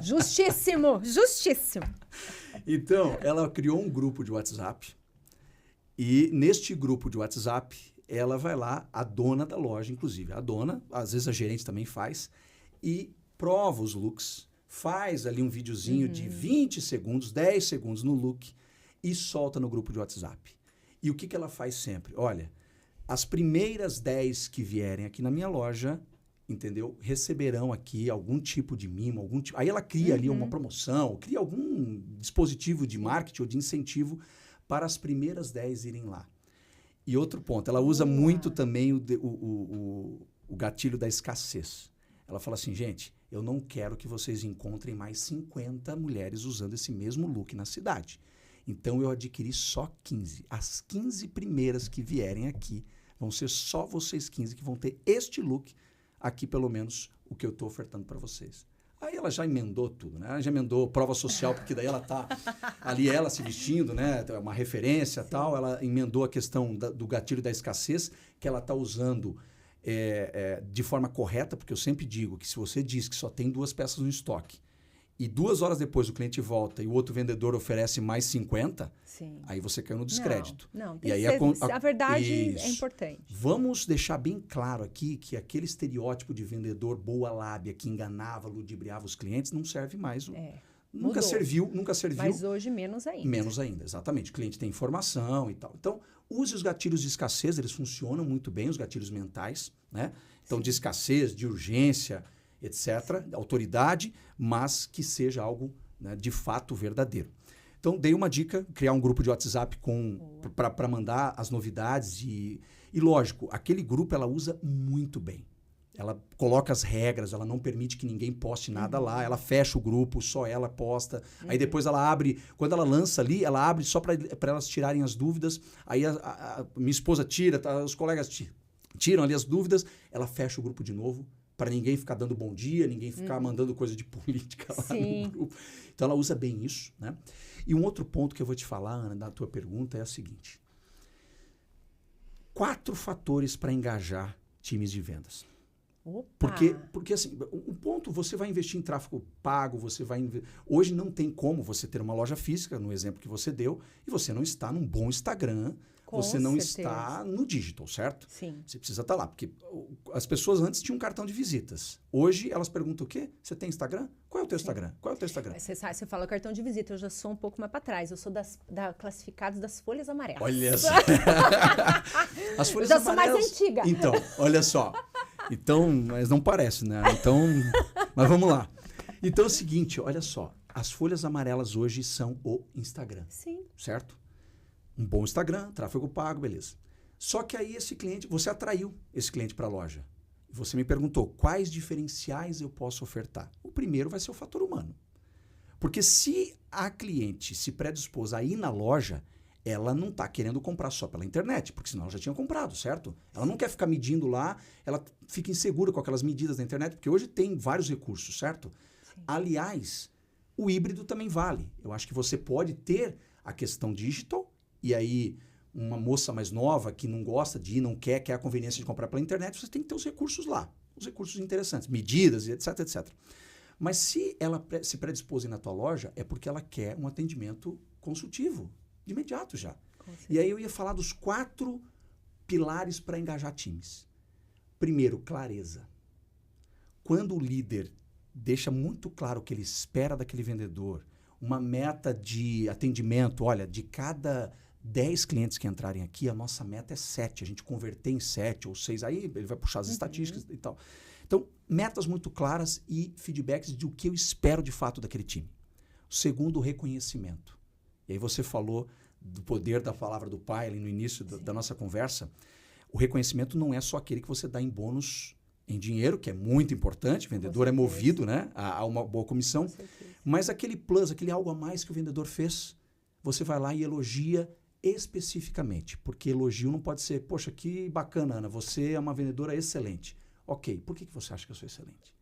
Justíssimo, justíssimo. Então, ela criou um grupo de WhatsApp e neste grupo de WhatsApp ela vai lá, a dona da loja, inclusive, a dona, às vezes a gerente também faz, e prova os looks. Faz ali um videozinho de 20 segundos, 10 segundos no look e solta no grupo de WhatsApp. E o que ela faz sempre? Olha, as primeiras 10 que vierem aqui na minha loja, entendeu? Receberão aqui algum tipo de mimo, algum tipo... Aí ela cria ali uma promoção, cria algum dispositivo de marketing ou de incentivo para as primeiras 10 irem lá. E outro ponto, ela usa muito também o gatilho da escassez. Ela fala assim, gente, eu não quero que vocês encontrem mais 50 mulheres usando esse mesmo look na cidade. Então, eu adquiri só 15. As 15 primeiras que vierem aqui vão ser só vocês 15 que vão ter este look aqui, pelo menos, o que eu estou ofertando para vocês. Aí ela já emendou tudo, né? Ela já emendou prova social, porque daí ela tá ali, ela se vestindo, né? Uma referência e tal. Ela emendou a questão do gatilho da escassez, que ela está usando... de forma correta, porque eu sempre digo que se você diz que só tem 2 peças no estoque e 2 horas depois o cliente volta e o outro vendedor oferece mais 50, aí você caiu no descrédito. Não, tem e aí que ser, a verdade isso. é importante. Vamos deixar bem claro aqui que aquele estereótipo de vendedor boa lábia que enganava, ludibriava os clientes não serve mais. Nunca serviu. Mas hoje menos ainda. Menos ainda, exatamente. O cliente tem informação e tal. Então, use os gatilhos de escassez, eles funcionam muito bem, os gatilhos mentais, né? Então, de escassez, de urgência, etc. Autoridade, mas que seja algo, né, de fato verdadeiro. Então, dei uma dica, criar um grupo de WhatsApp para mandar as novidades e, lógico, aquele grupo ela usa muito bem. Ela coloca as regras, ela não permite que ninguém poste nada lá, ela fecha o grupo, só ela posta. Aí depois ela abre, quando ela lança ali, ela abre só para elas tirarem as dúvidas. Aí a minha esposa tira, os colegas tiram ali as dúvidas, ela fecha o grupo de novo, para ninguém ficar dando bom dia, ninguém ficar mandando coisa de política lá no grupo. Então ela usa bem isso, né? E um outro ponto que eu vou te falar, Ana, da tua pergunta é o seguinte. 4 fatores para engajar times de vendas. Porque assim, um ponto, você vai investir em tráfego pago, hoje não tem como você ter uma loja física, no exemplo que você deu, e você não está num bom Instagram, você não está no digital, certo? Sim. Você precisa estar lá, porque as pessoas antes tinham um cartão de visitas. Hoje elas perguntam o quê? Você tem Instagram? Qual é o teu Instagram? Qual é o teu Instagram? Você fala cartão de visita, eu já sou um pouco mais para trás. Eu sou classificados das folhas amarelas. Olha só. As folhas eu já amarelas, sou mais antiga. Então, olha só. Então, mas não parece, né? Então, mas vamos lá. Então é o seguinte, olha só. As folhas amarelas hoje são o Instagram. Sim. Certo? Um bom Instagram, tráfego pago, beleza. Só que aí você atraiu esse cliente para a loja. Você me perguntou quais diferenciais eu posso ofertar. O primeiro vai ser o fator humano. Porque se a cliente se predispôs a ir na loja, ela não está querendo comprar só pela internet, porque senão ela já tinha comprado, certo? Ela não quer ficar medindo lá, ela fica insegura com aquelas medidas da internet, porque hoje tem vários recursos, certo? Sim. Aliás, o híbrido também vale. Eu acho que você pode ter a questão digital, e aí uma moça mais nova que não gosta de ir, não quer a conveniência de comprar pela internet, você tem que ter os recursos lá, os recursos interessantes, medidas, etc, etc. Mas se ela se predispôs na tua loja, é porque ela quer um atendimento consultivo, de imediato já. E aí eu ia falar dos 4 pilares para engajar times. Primeiro, clareza. Quando o líder deixa muito claro o que ele espera daquele vendedor, uma meta de atendimento, olha, de cada 10 clientes que entrarem aqui, a nossa meta é 7, a gente converter em 7 ou 6, aí ele vai puxar as estatísticas e tal. Então, metas muito claras e feedbacks de o que eu espero de fato daquele time. O segundo, o reconhecimento. E aí você falou do poder da palavra do pai ali no início da nossa conversa. O reconhecimento não é só aquele que você dá em bônus em dinheiro, que é muito importante, o vendedor é movido, né, a uma boa comissão, mas aquele plus, aquele algo a mais que o vendedor fez, você vai lá e elogia especificamente, porque elogio não pode ser, poxa, que bacana, Ana, você é uma vendedora excelente. Ok, por que você acha que eu sou excelente?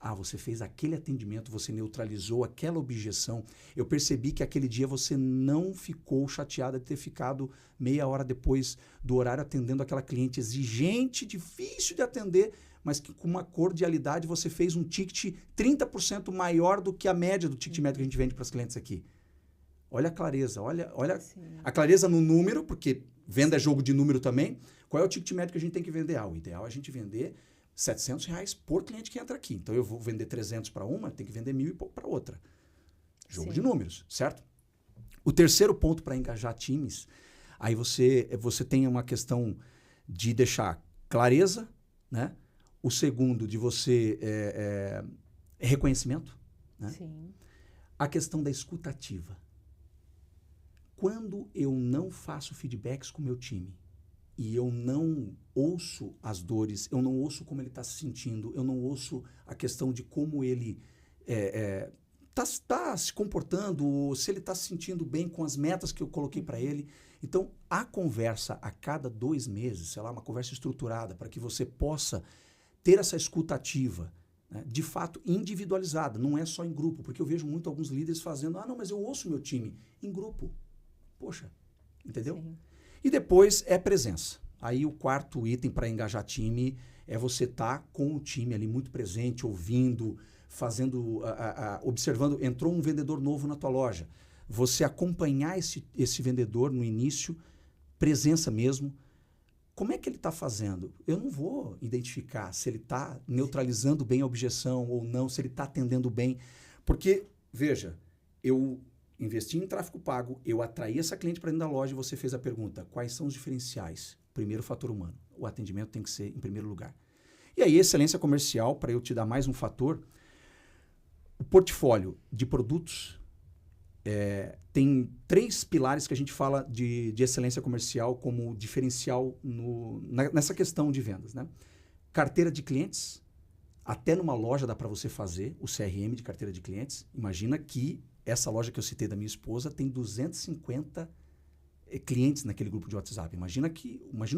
Ah, você fez aquele atendimento, você neutralizou aquela objeção. Eu percebi que aquele dia você não ficou chateada de ter ficado meia hora depois do horário atendendo aquela cliente exigente, difícil de atender, mas que com uma cordialidade você fez um ticket 30% maior do que a média do ticket médio que a gente vende para os clientes aqui. Olha a clareza, olha a clareza no número, porque venda é jogo de número também. Qual é o ticket médio que a gente tem que vender? Ah, o ideal é a gente vender R$700 por cliente que entra aqui. Então, eu vou vender 300 para uma, tem que vender 1.000 e pouco para outra. Jogo de números, certo? O terceiro ponto para engajar times, aí você tem uma questão de deixar clareza, né? O segundo, de você reconhecimento, né? Sim. A questão da escutativa. Quando eu não faço feedbacks com o meu time, e eu não ouço as dores, eu não ouço como ele está se sentindo, eu não ouço a questão de como ele está se comportando, se ele está se sentindo bem com as metas que eu coloquei para ele. Então, a conversa a cada 2 meses, sei lá, uma conversa estruturada, para que você possa ter essa escutativa, né, de fato individualizada, não é só em grupo, porque eu vejo muito alguns líderes fazendo, não, mas eu ouço meu time em grupo. Poxa, entendeu? Sim. E depois é presença. Aí o quarto item para engajar time é você estar com o time ali muito presente, ouvindo, fazendo, observando. Entrou um vendedor novo na tua loja. Você acompanhar esse vendedor no início, presença mesmo. Como é que ele está fazendo? Eu não vou identificar se ele está neutralizando bem a objeção ou não, se ele está atendendo bem. Porque, veja, eu investi em tráfego pago, eu atraí essa cliente para dentro da loja e você fez a pergunta, quais são os diferenciais? Primeiro, fator humano. O atendimento tem que ser em primeiro lugar. E aí, excelência comercial, para eu te dar mais um fator, o portfólio de produtos tem 3 pilares que a gente fala de excelência comercial como diferencial nessa questão de vendas, né? Carteira de clientes, até numa loja dá para você fazer o CRM de carteira de clientes. Imagina que essa loja que eu citei da minha esposa tem 250 clientes naquele grupo de WhatsApp. Imagina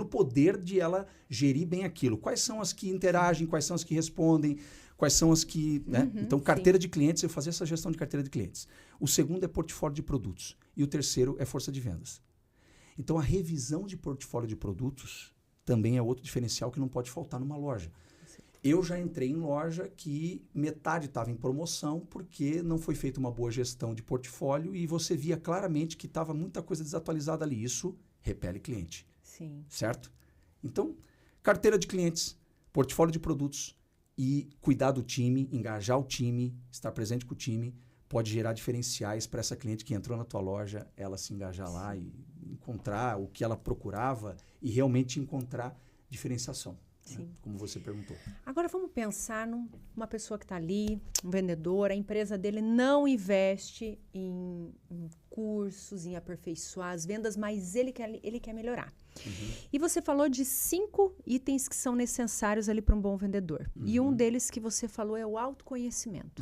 o poder de ela gerir bem aquilo. Quais são as que interagem, quais são as que respondem, quais são as que... Né? Então, carteira de clientes, eu fazia essa gestão de carteira de clientes. O segundo é portfólio de produtos. E o terceiro é força de vendas. Então, a revisão de portfólio de produtos também é outro diferencial que não pode faltar numa loja. Eu já entrei em loja que metade estava em promoção porque não foi feita uma boa gestão de portfólio e você via claramente que estava muita coisa desatualizada ali. Isso repele cliente. Sim. Certo? Então, carteira de clientes, portfólio de produtos e cuidar do time, engajar o time, estar presente com o time, pode gerar diferenciais para essa cliente que entrou na tua loja, ela se engajar lá e encontrar o que ela procurava e realmente encontrar diferenciação. Sim. Né? Como você perguntou. Agora vamos pensar numa pessoa que está ali, um vendedor, a empresa dele não investe em cursos, em aperfeiçoar as vendas, mas ele quer melhorar. E você falou de 5 itens que são necessários ali para um bom vendedor. E um deles que você falou é o autoconhecimento.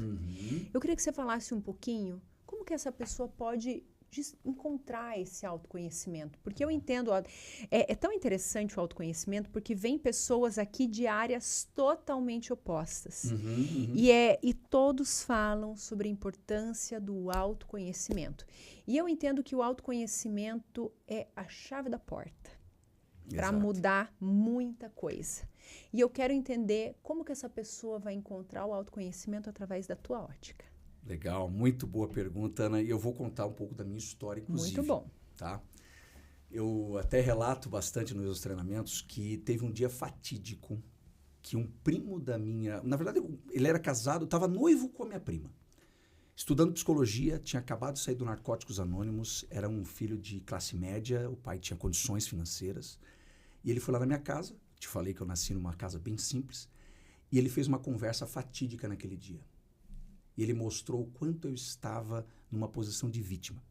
Eu queria que você falasse um pouquinho como que essa pessoa pode encontrar esse autoconhecimento, porque eu entendo, é tão interessante o autoconhecimento, porque vem pessoas aqui de áreas totalmente opostas, e todos falam sobre a importância do autoconhecimento, e eu entendo que o autoconhecimento é a chave da porta para mudar muita coisa, e eu quero entender como que essa pessoa vai encontrar o autoconhecimento através da tua ótica. Legal, muito boa pergunta, Ana. E eu vou contar um pouco da minha história, inclusive. Muito bom. Tá? Eu até relato bastante nos meus treinamentos que teve um dia fatídico que um primo da minha... Na verdade, ele era casado, estava noivo com a minha prima. Estudando psicologia, tinha acabado de sair do Narcóticos Anônimos, era um filho de classe média, o pai tinha condições financeiras. E ele foi lá na minha casa, te falei que eu nasci numa casa bem simples, e ele fez uma conversa fatídica naquele dia. E ele mostrou o quanto eu estava numa posição de vítima.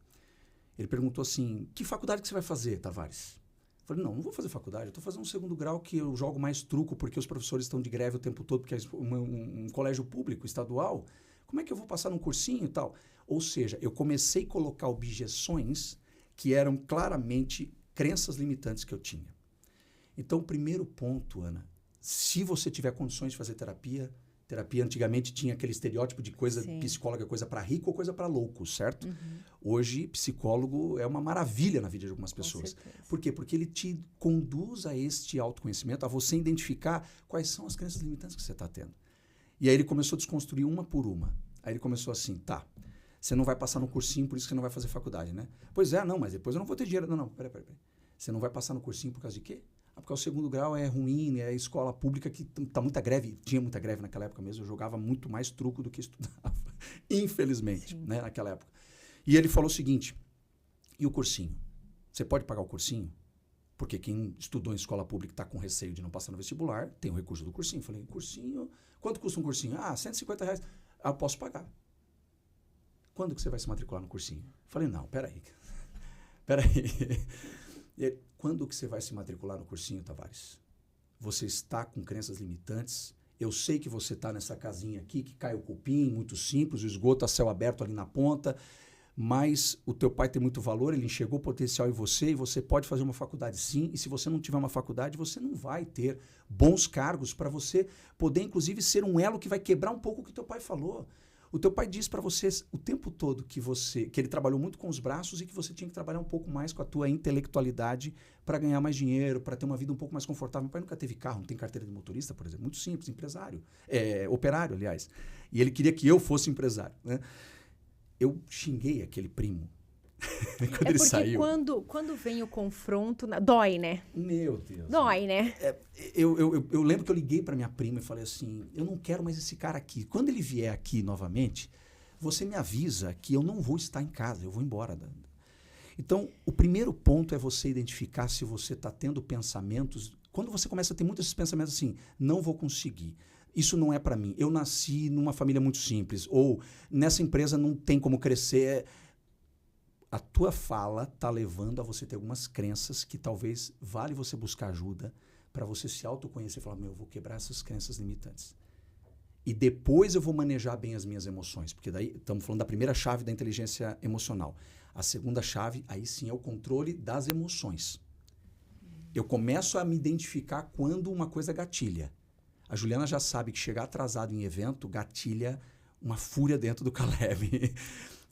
Ele perguntou assim, que faculdade que você vai fazer, Tavares? Eu falei, não vou fazer faculdade, eu estou fazendo um segundo grau que eu jogo mais truco porque os professores estão de greve o tempo todo, porque é um colégio público, estadual. Como é que eu vou passar num cursinho e tal? Ou seja, eu comecei a colocar objeções que eram claramente crenças limitantes que eu tinha. Então, o primeiro ponto, Ana, se você tiver condições de fazer terapia antigamente tinha aquele estereótipo de coisa, psicóloga, coisa para rico ou coisa para louco, certo? Hoje, psicólogo é uma maravilha na vida de algumas pessoas. Por quê? Porque ele te conduz a este autoconhecimento, a você identificar quais são as crenças limitantes que você está tendo. E aí ele começou a desconstruir uma por uma. Aí ele começou assim, tá, você não vai passar no cursinho, por isso que você não vai fazer faculdade, né? Pois é, não, mas depois eu não vou ter dinheiro. Não, peraí. Você não vai passar no cursinho por causa de quê? Porque o segundo grau é ruim, é escola pública que tá muita greve, tinha muita greve naquela época mesmo, eu jogava muito mais truco do que estudava, infelizmente, né, naquela época. E ele falou o seguinte, e o cursinho? Você pode pagar o cursinho? Porque quem estudou em escola pública está com receio de não passar no vestibular, tem o recurso do cursinho. Eu falei, cursinho? Quanto custa um cursinho? R$150. Eu posso pagar. Quando que você vai se matricular no cursinho? Eu falei, não, peraí. Quando que você vai se matricular no cursinho, Tavares? Você está com crenças limitantes. Eu sei que você está nessa casinha aqui, que cai o cupim, muito simples, o esgoto a céu aberto ali na ponta, mas o teu pai tem muito valor, ele enxergou potencial em você e você pode fazer uma faculdade sim, e se você não tiver uma faculdade, você não vai ter bons cargos para você poder, inclusive, ser um elo que vai quebrar um pouco o que teu pai falou. O teu pai diz para você o tempo todo que ele trabalhou muito com os braços e que você tinha que trabalhar um pouco mais com a tua intelectualidade para ganhar mais dinheiro, para ter uma vida um pouco mais confortável. Meu pai nunca teve carro, não tem carteira de motorista, por exemplo. Muito simples, empresário. Operário, aliás. E ele queria que eu fosse empresário, né? Eu xinguei aquele primo quando ele saiu. Quando vem o confronto, dói, né? Meu Deus. Dói, né? Eu lembro que eu liguei para minha prima e falei assim, eu não quero mais esse cara aqui. Quando ele vier aqui novamente, você me avisa que eu não vou estar em casa, eu vou embora. Então, o primeiro ponto é você identificar se você está tendo pensamentos. Quando você começa a ter muitos esses pensamentos assim, não vou conseguir. Isso não é para mim. Eu nasci numa família muito simples. Ou nessa empresa não tem como crescer. A tua fala está levando a você ter algumas crenças que talvez vale você buscar ajuda para você se autoconhecer e falar, eu vou quebrar essas crenças limitantes. E depois eu vou manejar bem as minhas emoções. Porque daí estamos falando da primeira chave da inteligência emocional. A segunda chave, aí sim, é o controle das emoções. Eu começo a me identificar quando uma coisa gatilha. A Juliana já sabe que chegar atrasado em evento gatilha uma fúria dentro do Caleb.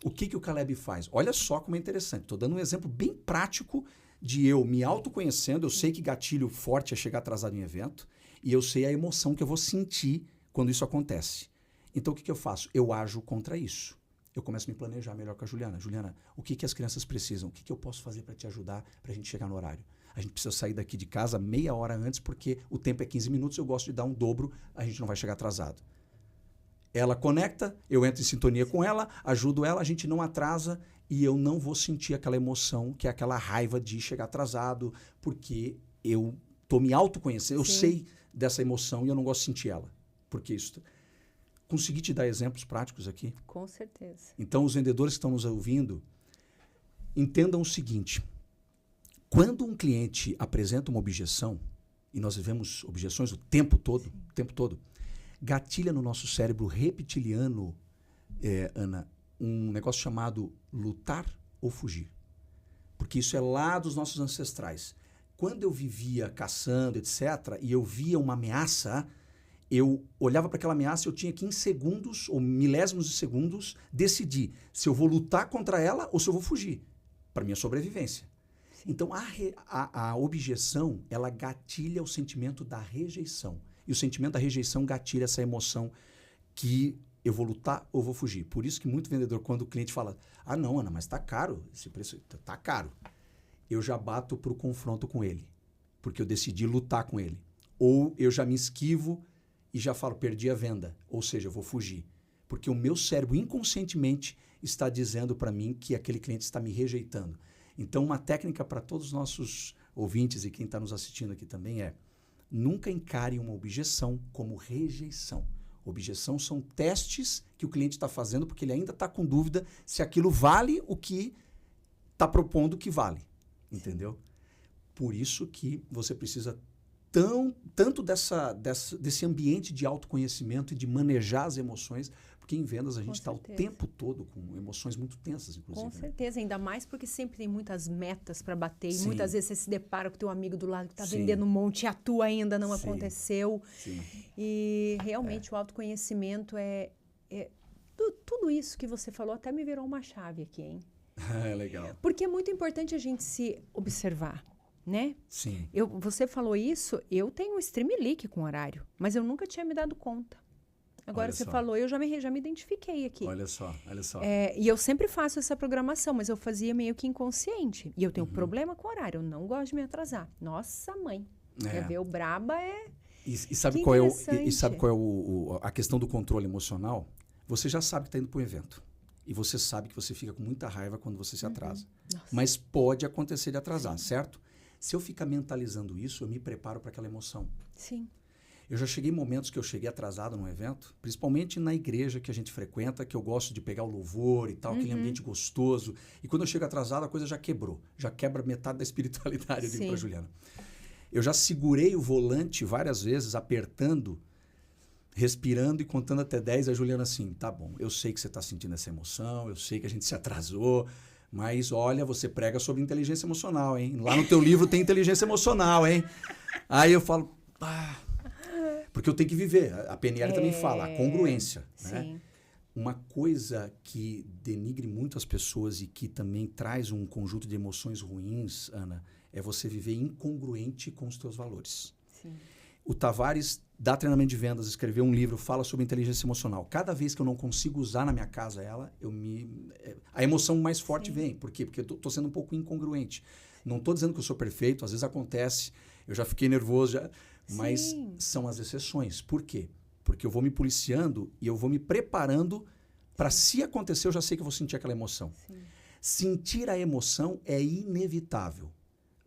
O que o Caleb faz? Olha só como é interessante. Estou dando um exemplo bem prático de eu me autoconhecendo. Eu sei que gatilho forte é chegar atrasado em evento e eu sei a emoção que eu vou sentir quando isso acontece. Então, o que eu faço? Eu ajo contra isso. Eu começo a me planejar melhor com a Juliana. Juliana, o que as crianças precisam? O que eu posso fazer para te ajudar para a gente chegar no horário? A gente precisa sair daqui de casa meia hora antes porque o tempo é 15 minutos, eu gosto de dar um dobro, a gente não vai chegar atrasado. Ela conecta, eu entro em sintonia com ela, ajudo ela, a gente não atrasa e eu não vou sentir aquela emoção, que é aquela raiva de chegar atrasado, porque eu estou me autoconhecendo, eu sei dessa emoção e eu não gosto de sentir ela. Porque isso... Consegui te dar exemplos práticos aqui? Com certeza. Então, os vendedores que estão nos ouvindo, entendam o seguinte, quando um cliente apresenta uma objeção, e nós vivemos objeções o tempo todo, gatilha no nosso cérebro reptiliano, Ana, um negócio chamado lutar ou fugir. Porque isso é lá dos nossos ancestrais. Quando eu vivia caçando, etc., e eu via uma ameaça, eu olhava para aquela ameaça e eu tinha que, em segundos, ou milésimos de segundos, decidir se eu vou lutar contra ela ou se eu vou fugir, para minha sobrevivência. Então, a objeção, ela gatilha o sentimento da rejeição. E o sentimento da rejeição gatilha essa emoção que eu vou lutar ou vou fugir. Por isso que muito vendedor, quando o cliente fala, não, Ana, mas está caro, esse preço está caro, eu já bato para o confronto com ele, porque eu decidi lutar com ele. Ou eu já me esquivo e já falo, perdi a venda, ou seja, eu vou fugir. Porque o meu cérebro inconscientemente está dizendo para mim que aquele cliente está me rejeitando. Então, uma técnica para todos os nossos ouvintes e quem está nos assistindo aqui também é: nunca encare uma objeção como rejeição. Objeção são testes que o cliente está fazendo porque ele ainda está com dúvida se aquilo vale o que está propondo que vale. Entendeu? Por isso que você precisa tanto desse ambiente de autoconhecimento e de manejar as emoções, porque em vendas a gente está o tempo todo com emoções muito tensas, inclusive. Com certeza, ainda mais porque sempre tem muitas metas para bater e muitas vezes você se depara com o teu amigo do lado que está vendendo um monte e a tua ainda não aconteceu. Sim. E realmente o autoconhecimento tudo isso que você falou até me virou uma chave aqui, hein? Legal. Porque é muito importante a gente se observar. Né? Sim. Você falou isso, eu tenho um stream leak com horário, mas eu nunca tinha me dado conta. Agora você falou, eu já me identifiquei aqui. Olha só. E eu sempre faço essa programação, mas eu fazia meio que inconsciente. E eu tenho problema com horário, eu não gosto de me atrasar. Nossa, mãe. Quer ver, o braba E sabe qual é a questão do controle emocional? Você já sabe que está indo para um evento. E você sabe que você fica com muita raiva quando você se atrasa. Mas pode acontecer de atrasar, certo? Se eu ficar mentalizando isso, eu me preparo para aquela emoção. Sim. Eu já cheguei em momentos que eu cheguei atrasado num evento, principalmente na igreja que a gente frequenta, que eu gosto de pegar o louvor e tal, aquele ambiente gostoso. E quando eu chego atrasado, a coisa já quebrou. Já quebra metade da espiritualidade, eu digo para Juliana. Eu já segurei o volante várias vezes, apertando, respirando e contando até 10. A Juliana assim, tá bom, eu sei que você está sentindo essa emoção, eu sei que a gente se atrasou, mas olha, você prega sobre inteligência emocional, hein? Lá no teu livro tem inteligência emocional, hein? Aí eu falo, porque eu tenho que viver. A PNL também fala, a congruência. Né? Uma coisa que denigre muito as pessoas e que também traz um conjunto de emoções ruins, Ana, é você viver incongruente com os teus valores. Sim. O Tavares dá treinamento de vendas, escreveu um livro, fala sobre inteligência emocional. Cada vez que eu não consigo usar na minha casa ela, a emoção mais forte vem. Por quê? Porque eu estou sendo um pouco incongruente. Não estou dizendo que eu sou perfeito, às vezes acontece, eu já fiquei nervoso, mas são as exceções. Por quê? Porque eu vou me policiando e eu vou me preparando para, se acontecer, eu já sei que eu vou sentir aquela emoção. Sim. Sentir a emoção é inevitável.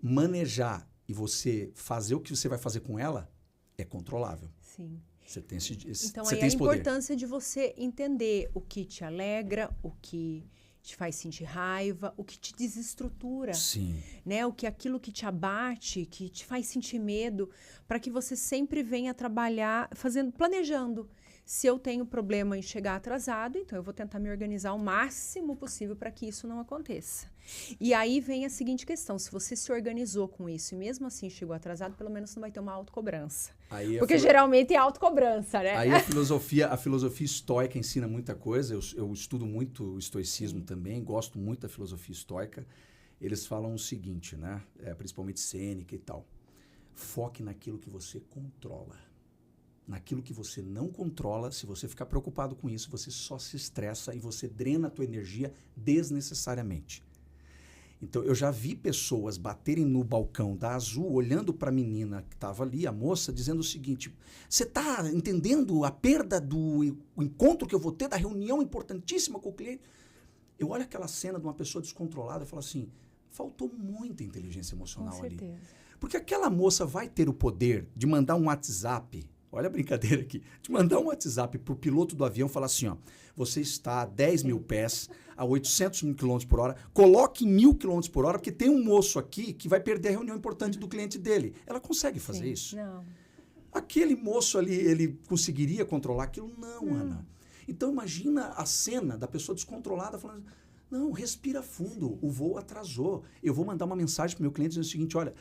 Manejar e você fazer o que você vai fazer com ela é controlável. Sim. Você tem esse Então, você aí tem a esse poder. importância de você entender o que te alegra, o que te faz sentir raiva, o que te desestrutura. Sim. Né? Aquilo que te abate, que te faz sentir medo, para que você sempre venha trabalhar planejando. Se eu tenho problema em chegar atrasado, então eu vou tentar me organizar o máximo possível para que isso não aconteça. E aí vem a seguinte questão: se você se organizou com isso e mesmo assim chegou atrasado, pelo menos não vai ter uma autocobrança. Porque geralmente é autocobrança, né? Aí a filosofia estoica ensina muita coisa. Eu estudo muito o estoicismo também, gosto muito da filosofia estoica. Eles falam o seguinte, né? Principalmente Sêneca e tal. Foque naquilo que você controla. Naquilo que você não controla, se você ficar preocupado com isso, você só se estressa e você drena a tua energia desnecessariamente. Então, eu já vi pessoas baterem no balcão da Azul, olhando para a menina que estava ali, a moça, dizendo o seguinte: você está entendendo a perda do encontro que eu vou ter, da reunião importantíssima com o cliente? Eu olho aquela cena de uma pessoa descontrolada e falo assim, faltou muita inteligência emocional ali. Com certeza. Porque aquela moça vai ter o poder de mandar um WhatsApp, olha a brincadeira aqui, de mandar um WhatsApp pro piloto do avião e falar assim, ó, você está a 10 mil pés, a 800 km por hora, coloque 1000 km por hora, porque tem um moço aqui que vai perder a reunião importante do cliente dele. Ela consegue fazer isso? Não. Aquele moço ali, ele conseguiria controlar aquilo? Não, Ana. Então imagina a cena da pessoa descontrolada falando, não, respira fundo, o voo atrasou. Eu vou mandar uma mensagem para o meu cliente dizendo o seguinte, olha,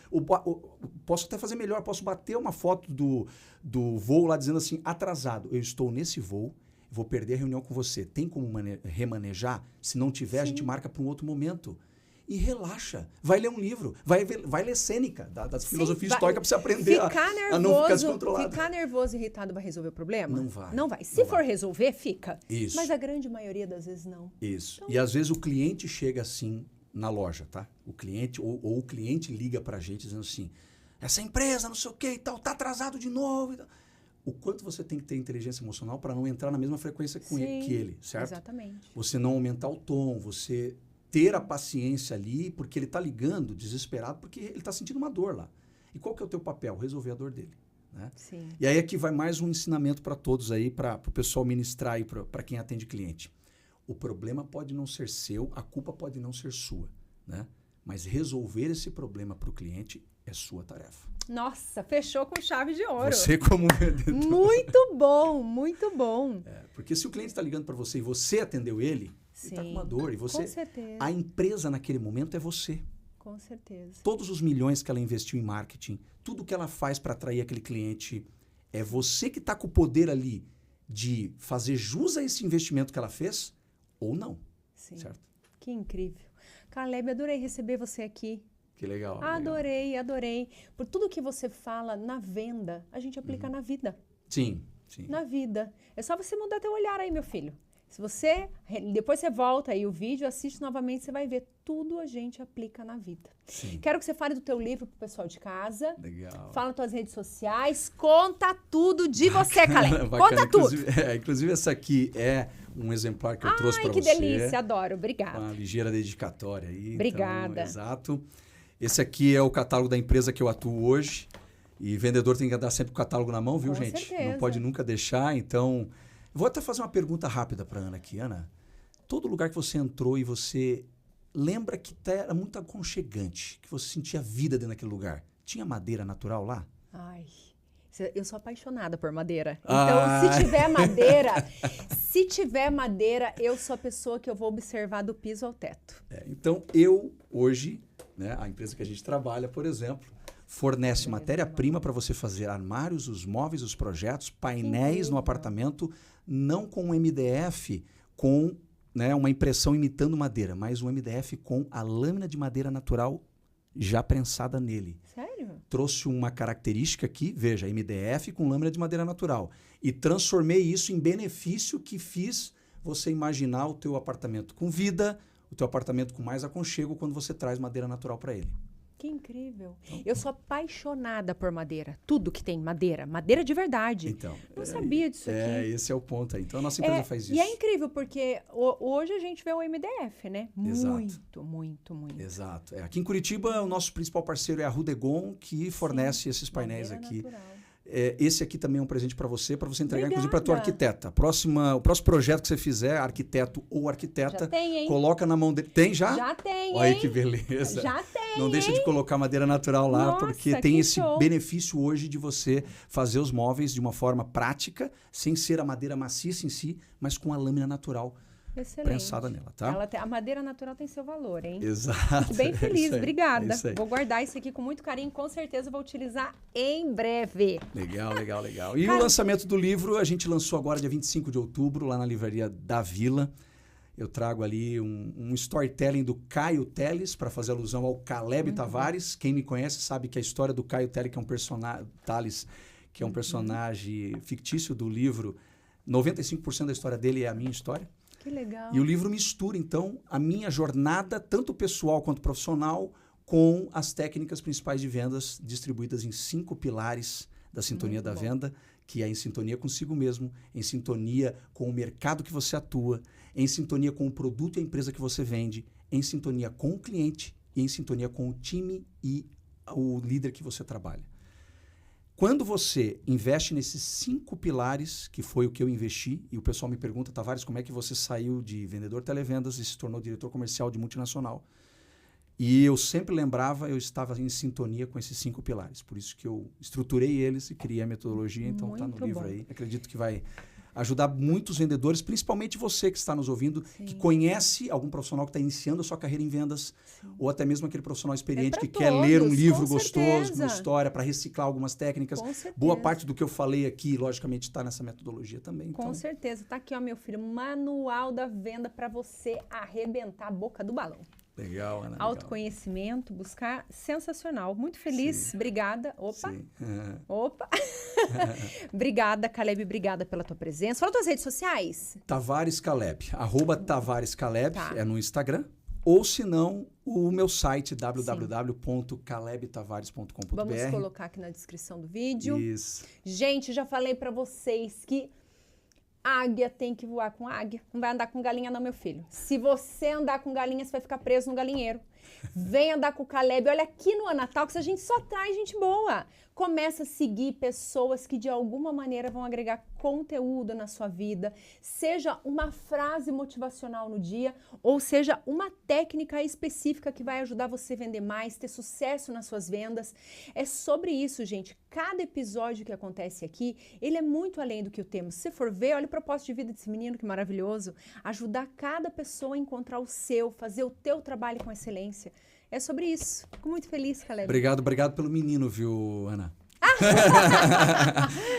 posso até fazer melhor, posso bater uma foto do voo lá dizendo assim, atrasado, eu estou nesse voo, vou perder a reunião com você. Tem como remanejar? Se não tiver, a gente marca para um outro momento. E relaxa. Vai ler um livro. Vai ler Sêneca, das filosofias estoicas, para você aprender a não ficar descontrolado. Ficar nervoso e irritado vai resolver o problema? Não vai. Não vai. Se for resolver, fica. Isso. Mas a grande maioria das vezes não. Isso. Então, e às vezes o cliente chega assim na loja, tá? O cliente, ou o cliente liga pra gente dizendo assim, essa empresa, não sei o que e tal, tá atrasado de novo. E tal. o quanto você tem que ter inteligência emocional para não entrar na mesma frequência que ele, certo? Exatamente. Você não aumentar o tom, você ter a paciência ali, porque ele está ligando desesperado, porque ele está sentindo uma dor lá. E qual que é o teu papel? Resolver a dor dele. Né? Sim. E aí aqui vai mais um ensinamento para todos aí, para o pessoal ministrar aí, para quem atende cliente. O problema pode não ser seu, a culpa pode não ser sua, né? Mas resolver esse problema para o cliente é sua tarefa. Nossa, fechou com chave de ouro. Você como vendedor. Muito bom, muito bom. Porque se o cliente está ligando para você e você atendeu ele, ele está com uma dor. E você, com certeza. A empresa naquele momento é você. Com certeza. Todos os milhões que ela investiu em marketing, tudo que ela faz para atrair aquele cliente, é você que está com o poder ali de fazer jus a esse investimento que ela fez ou não. Sim. Certo? Que incrível. Caleb, adorei receber você aqui. Que legal. Adorei, legal. Adorei. Por tudo que você fala na venda, a gente aplica na vida. Sim, sim. Na vida. É só você mudar teu olhar aí, meu filho. Se você, depois você volta aí o vídeo, assiste novamente, você vai ver tudo a gente aplica na vida. Sim. Quero que você fale do teu livro pro pessoal de casa. Legal. Fala nas tuas redes sociais, conta tudo de você, Caleb. Conta tudo. Inclusive essa aqui é um exemplar que eu trouxe para você. Ai, que delícia, adoro. Obrigada. Uma ligeira dedicatória aí. Obrigada. Então, exato. Esse aqui é o catálogo da empresa que eu atuo hoje. E vendedor tem que andar sempre com o catálogo na mão, viu, Com gente? certeza. Não pode nunca deixar. Então, vou até fazer uma pergunta rápida para Ana aqui. Ana, todo lugar que você entrou e você lembra que era muito aconchegante, que você sentia vida dentro daquele lugar, tinha madeira natural lá? Ai, eu sou apaixonada por madeira. Então, se tiver madeira, eu sou a pessoa que eu vou observar do piso ao teto. Então, eu hoje, né, a empresa que a gente trabalha, por exemplo, fornece matéria-prima para você fazer armários, os móveis, os projetos, painéis no apartamento, não com um MDF, com, né, uma impressão imitando madeira, mas um MDF com a lâmina de madeira natural já prensada nele. Sério? Trouxe uma característica aqui, veja, MDF com lâmina de madeira natural. E transformei isso em benefício que fiz você imaginar o teu apartamento com vida, o teu apartamento com mais aconchego quando você traz madeira natural para ele. Que incrível. Eu sou apaixonada por madeira. Tudo que tem madeira. Madeira de verdade. Então, não sabia disso aqui. Esse é o ponto aí. Então, a nossa empresa faz isso. E é incrível, porque hoje a gente vê o MDF, né? Exato. Muito. Exato. Aqui em Curitiba, o nosso principal parceiro é a Rudegon, que fornece esses painéis madeira aqui. natural. Esse aqui também é um presente para você entregar, Obrigada. Inclusive, para a tua arquiteta. O próximo projeto que você fizer, arquiteto ou arquiteta, já tem, hein? coloca na mão dele. Tem já? Já tem, Olha hein? aí que beleza. Já tem, Não deixa de colocar madeira natural lá, Nossa, porque tem esse show. benefício hoje de você fazer os móveis de uma forma prática, sem ser a madeira maciça em si, mas com a lâmina natural prensada nela, tá? A madeira natural tem seu valor, hein? Exato. Fico bem feliz, obrigada. isso aí. Vou guardar isso aqui com muito carinho, com certeza vou utilizar em breve. Legal. E o lançamento do livro a gente lançou agora dia 25 de outubro, lá na livraria da Vila. Eu trago ali um storytelling do Caio Teles, para fazer alusão ao Caleb Tavares. Quem me conhece sabe que a história do Caio Teles, que é um personagem fictício do livro, 95% da história dele é a minha história. Que legal. E o livro mistura, então, a minha jornada, tanto pessoal quanto profissional, com as técnicas principais de vendas distribuídas em 5 pilares da sintonia da venda, que é em sintonia consigo mesmo, em sintonia com o mercado que você atua, em sintonia com o produto e a empresa que você vende, em sintonia com o cliente e em sintonia com o time e o líder que você trabalha. Quando você investe nesses 5 pilares, que foi o que eu investi, e o pessoal me pergunta, Tavares, como é que você saiu de vendedor televendas e se tornou diretor comercial de multinacional? E eu sempre lembrava, eu estava em sintonia com esses 5 pilares. Por isso que eu estruturei eles e criei a metodologia, então está no livro aí. Acredito que vai ajudar muitos vendedores, principalmente você que está nos ouvindo, que conhece algum profissional que está iniciando a sua carreira em vendas, ou até mesmo aquele profissional experiente que quer ler um livro gostoso, com uma história, para reciclar algumas técnicas. Boa parte do que eu falei aqui, logicamente, está nessa metodologia também. Com certeza. Está aqui, ó, meu filho, manual da venda para você arrebentar a boca do balão. Legal, Ana. Autoconhecimento, buscar, sensacional. Muito feliz, Sim. Obrigada. Opa. Sim. Opa. Obrigada, Caleb, obrigada pela tua presença. Fala tuas redes sociais. Tavares Caleb, @Tavares Caleb, é no Instagram. ou se não, o meu site www.calebtavares.com.br. Vamos colocar aqui na descrição do vídeo. Isso. Gente, já falei pra vocês que águia tem que voar com águia. Não vai andar com galinha não, meu filho. Se você andar com galinha, você vai ficar preso no galinheiro. Vem andar com o Caleb. Olha, aqui no Anatalks a gente só traz gente boa. Começa a seguir pessoas que de alguma maneira vão agregar conteúdo na sua vida, seja uma frase motivacional no dia, ou seja uma técnica específica que vai ajudar você a vender mais, ter sucesso nas suas vendas. É sobre isso, gente. Cada episódio que acontece aqui, ele é muito além do que o tema. Se você for ver, olha o propósito de vida desse menino, que maravilhoso. Ajudar cada pessoa a encontrar o seu, fazer o teu trabalho com excelência. É sobre isso. Fico muito feliz, Caleb. Obrigado pelo menino, viu, Ana?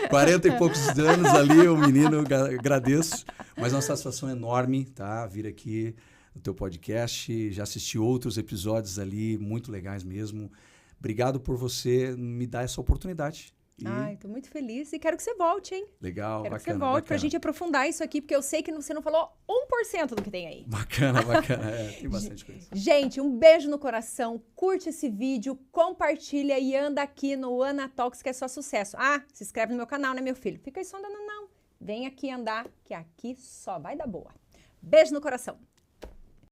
40 e poucos anos ali, o menino, agradeço. Mas é uma satisfação enorme, tá? Vir aqui no teu podcast, já assisti outros episódios ali, muito legais mesmo. Obrigado por você me dar essa oportunidade. Ai, tô muito feliz e quero que você volte, hein? Legal, quero bacana. Que você volte pra gente aprofundar isso aqui, porque eu sei que você não falou 1% do que tem aí. Bacana. Tem bastante coisa. Gente, um beijo no coração, curte esse vídeo, compartilha e anda aqui no Anatalks, que é só sucesso. Ah, se inscreve no meu canal, né, meu filho? Fica aí só andando, não. Vem aqui andar, que aqui só vai dar boa. Beijo no coração.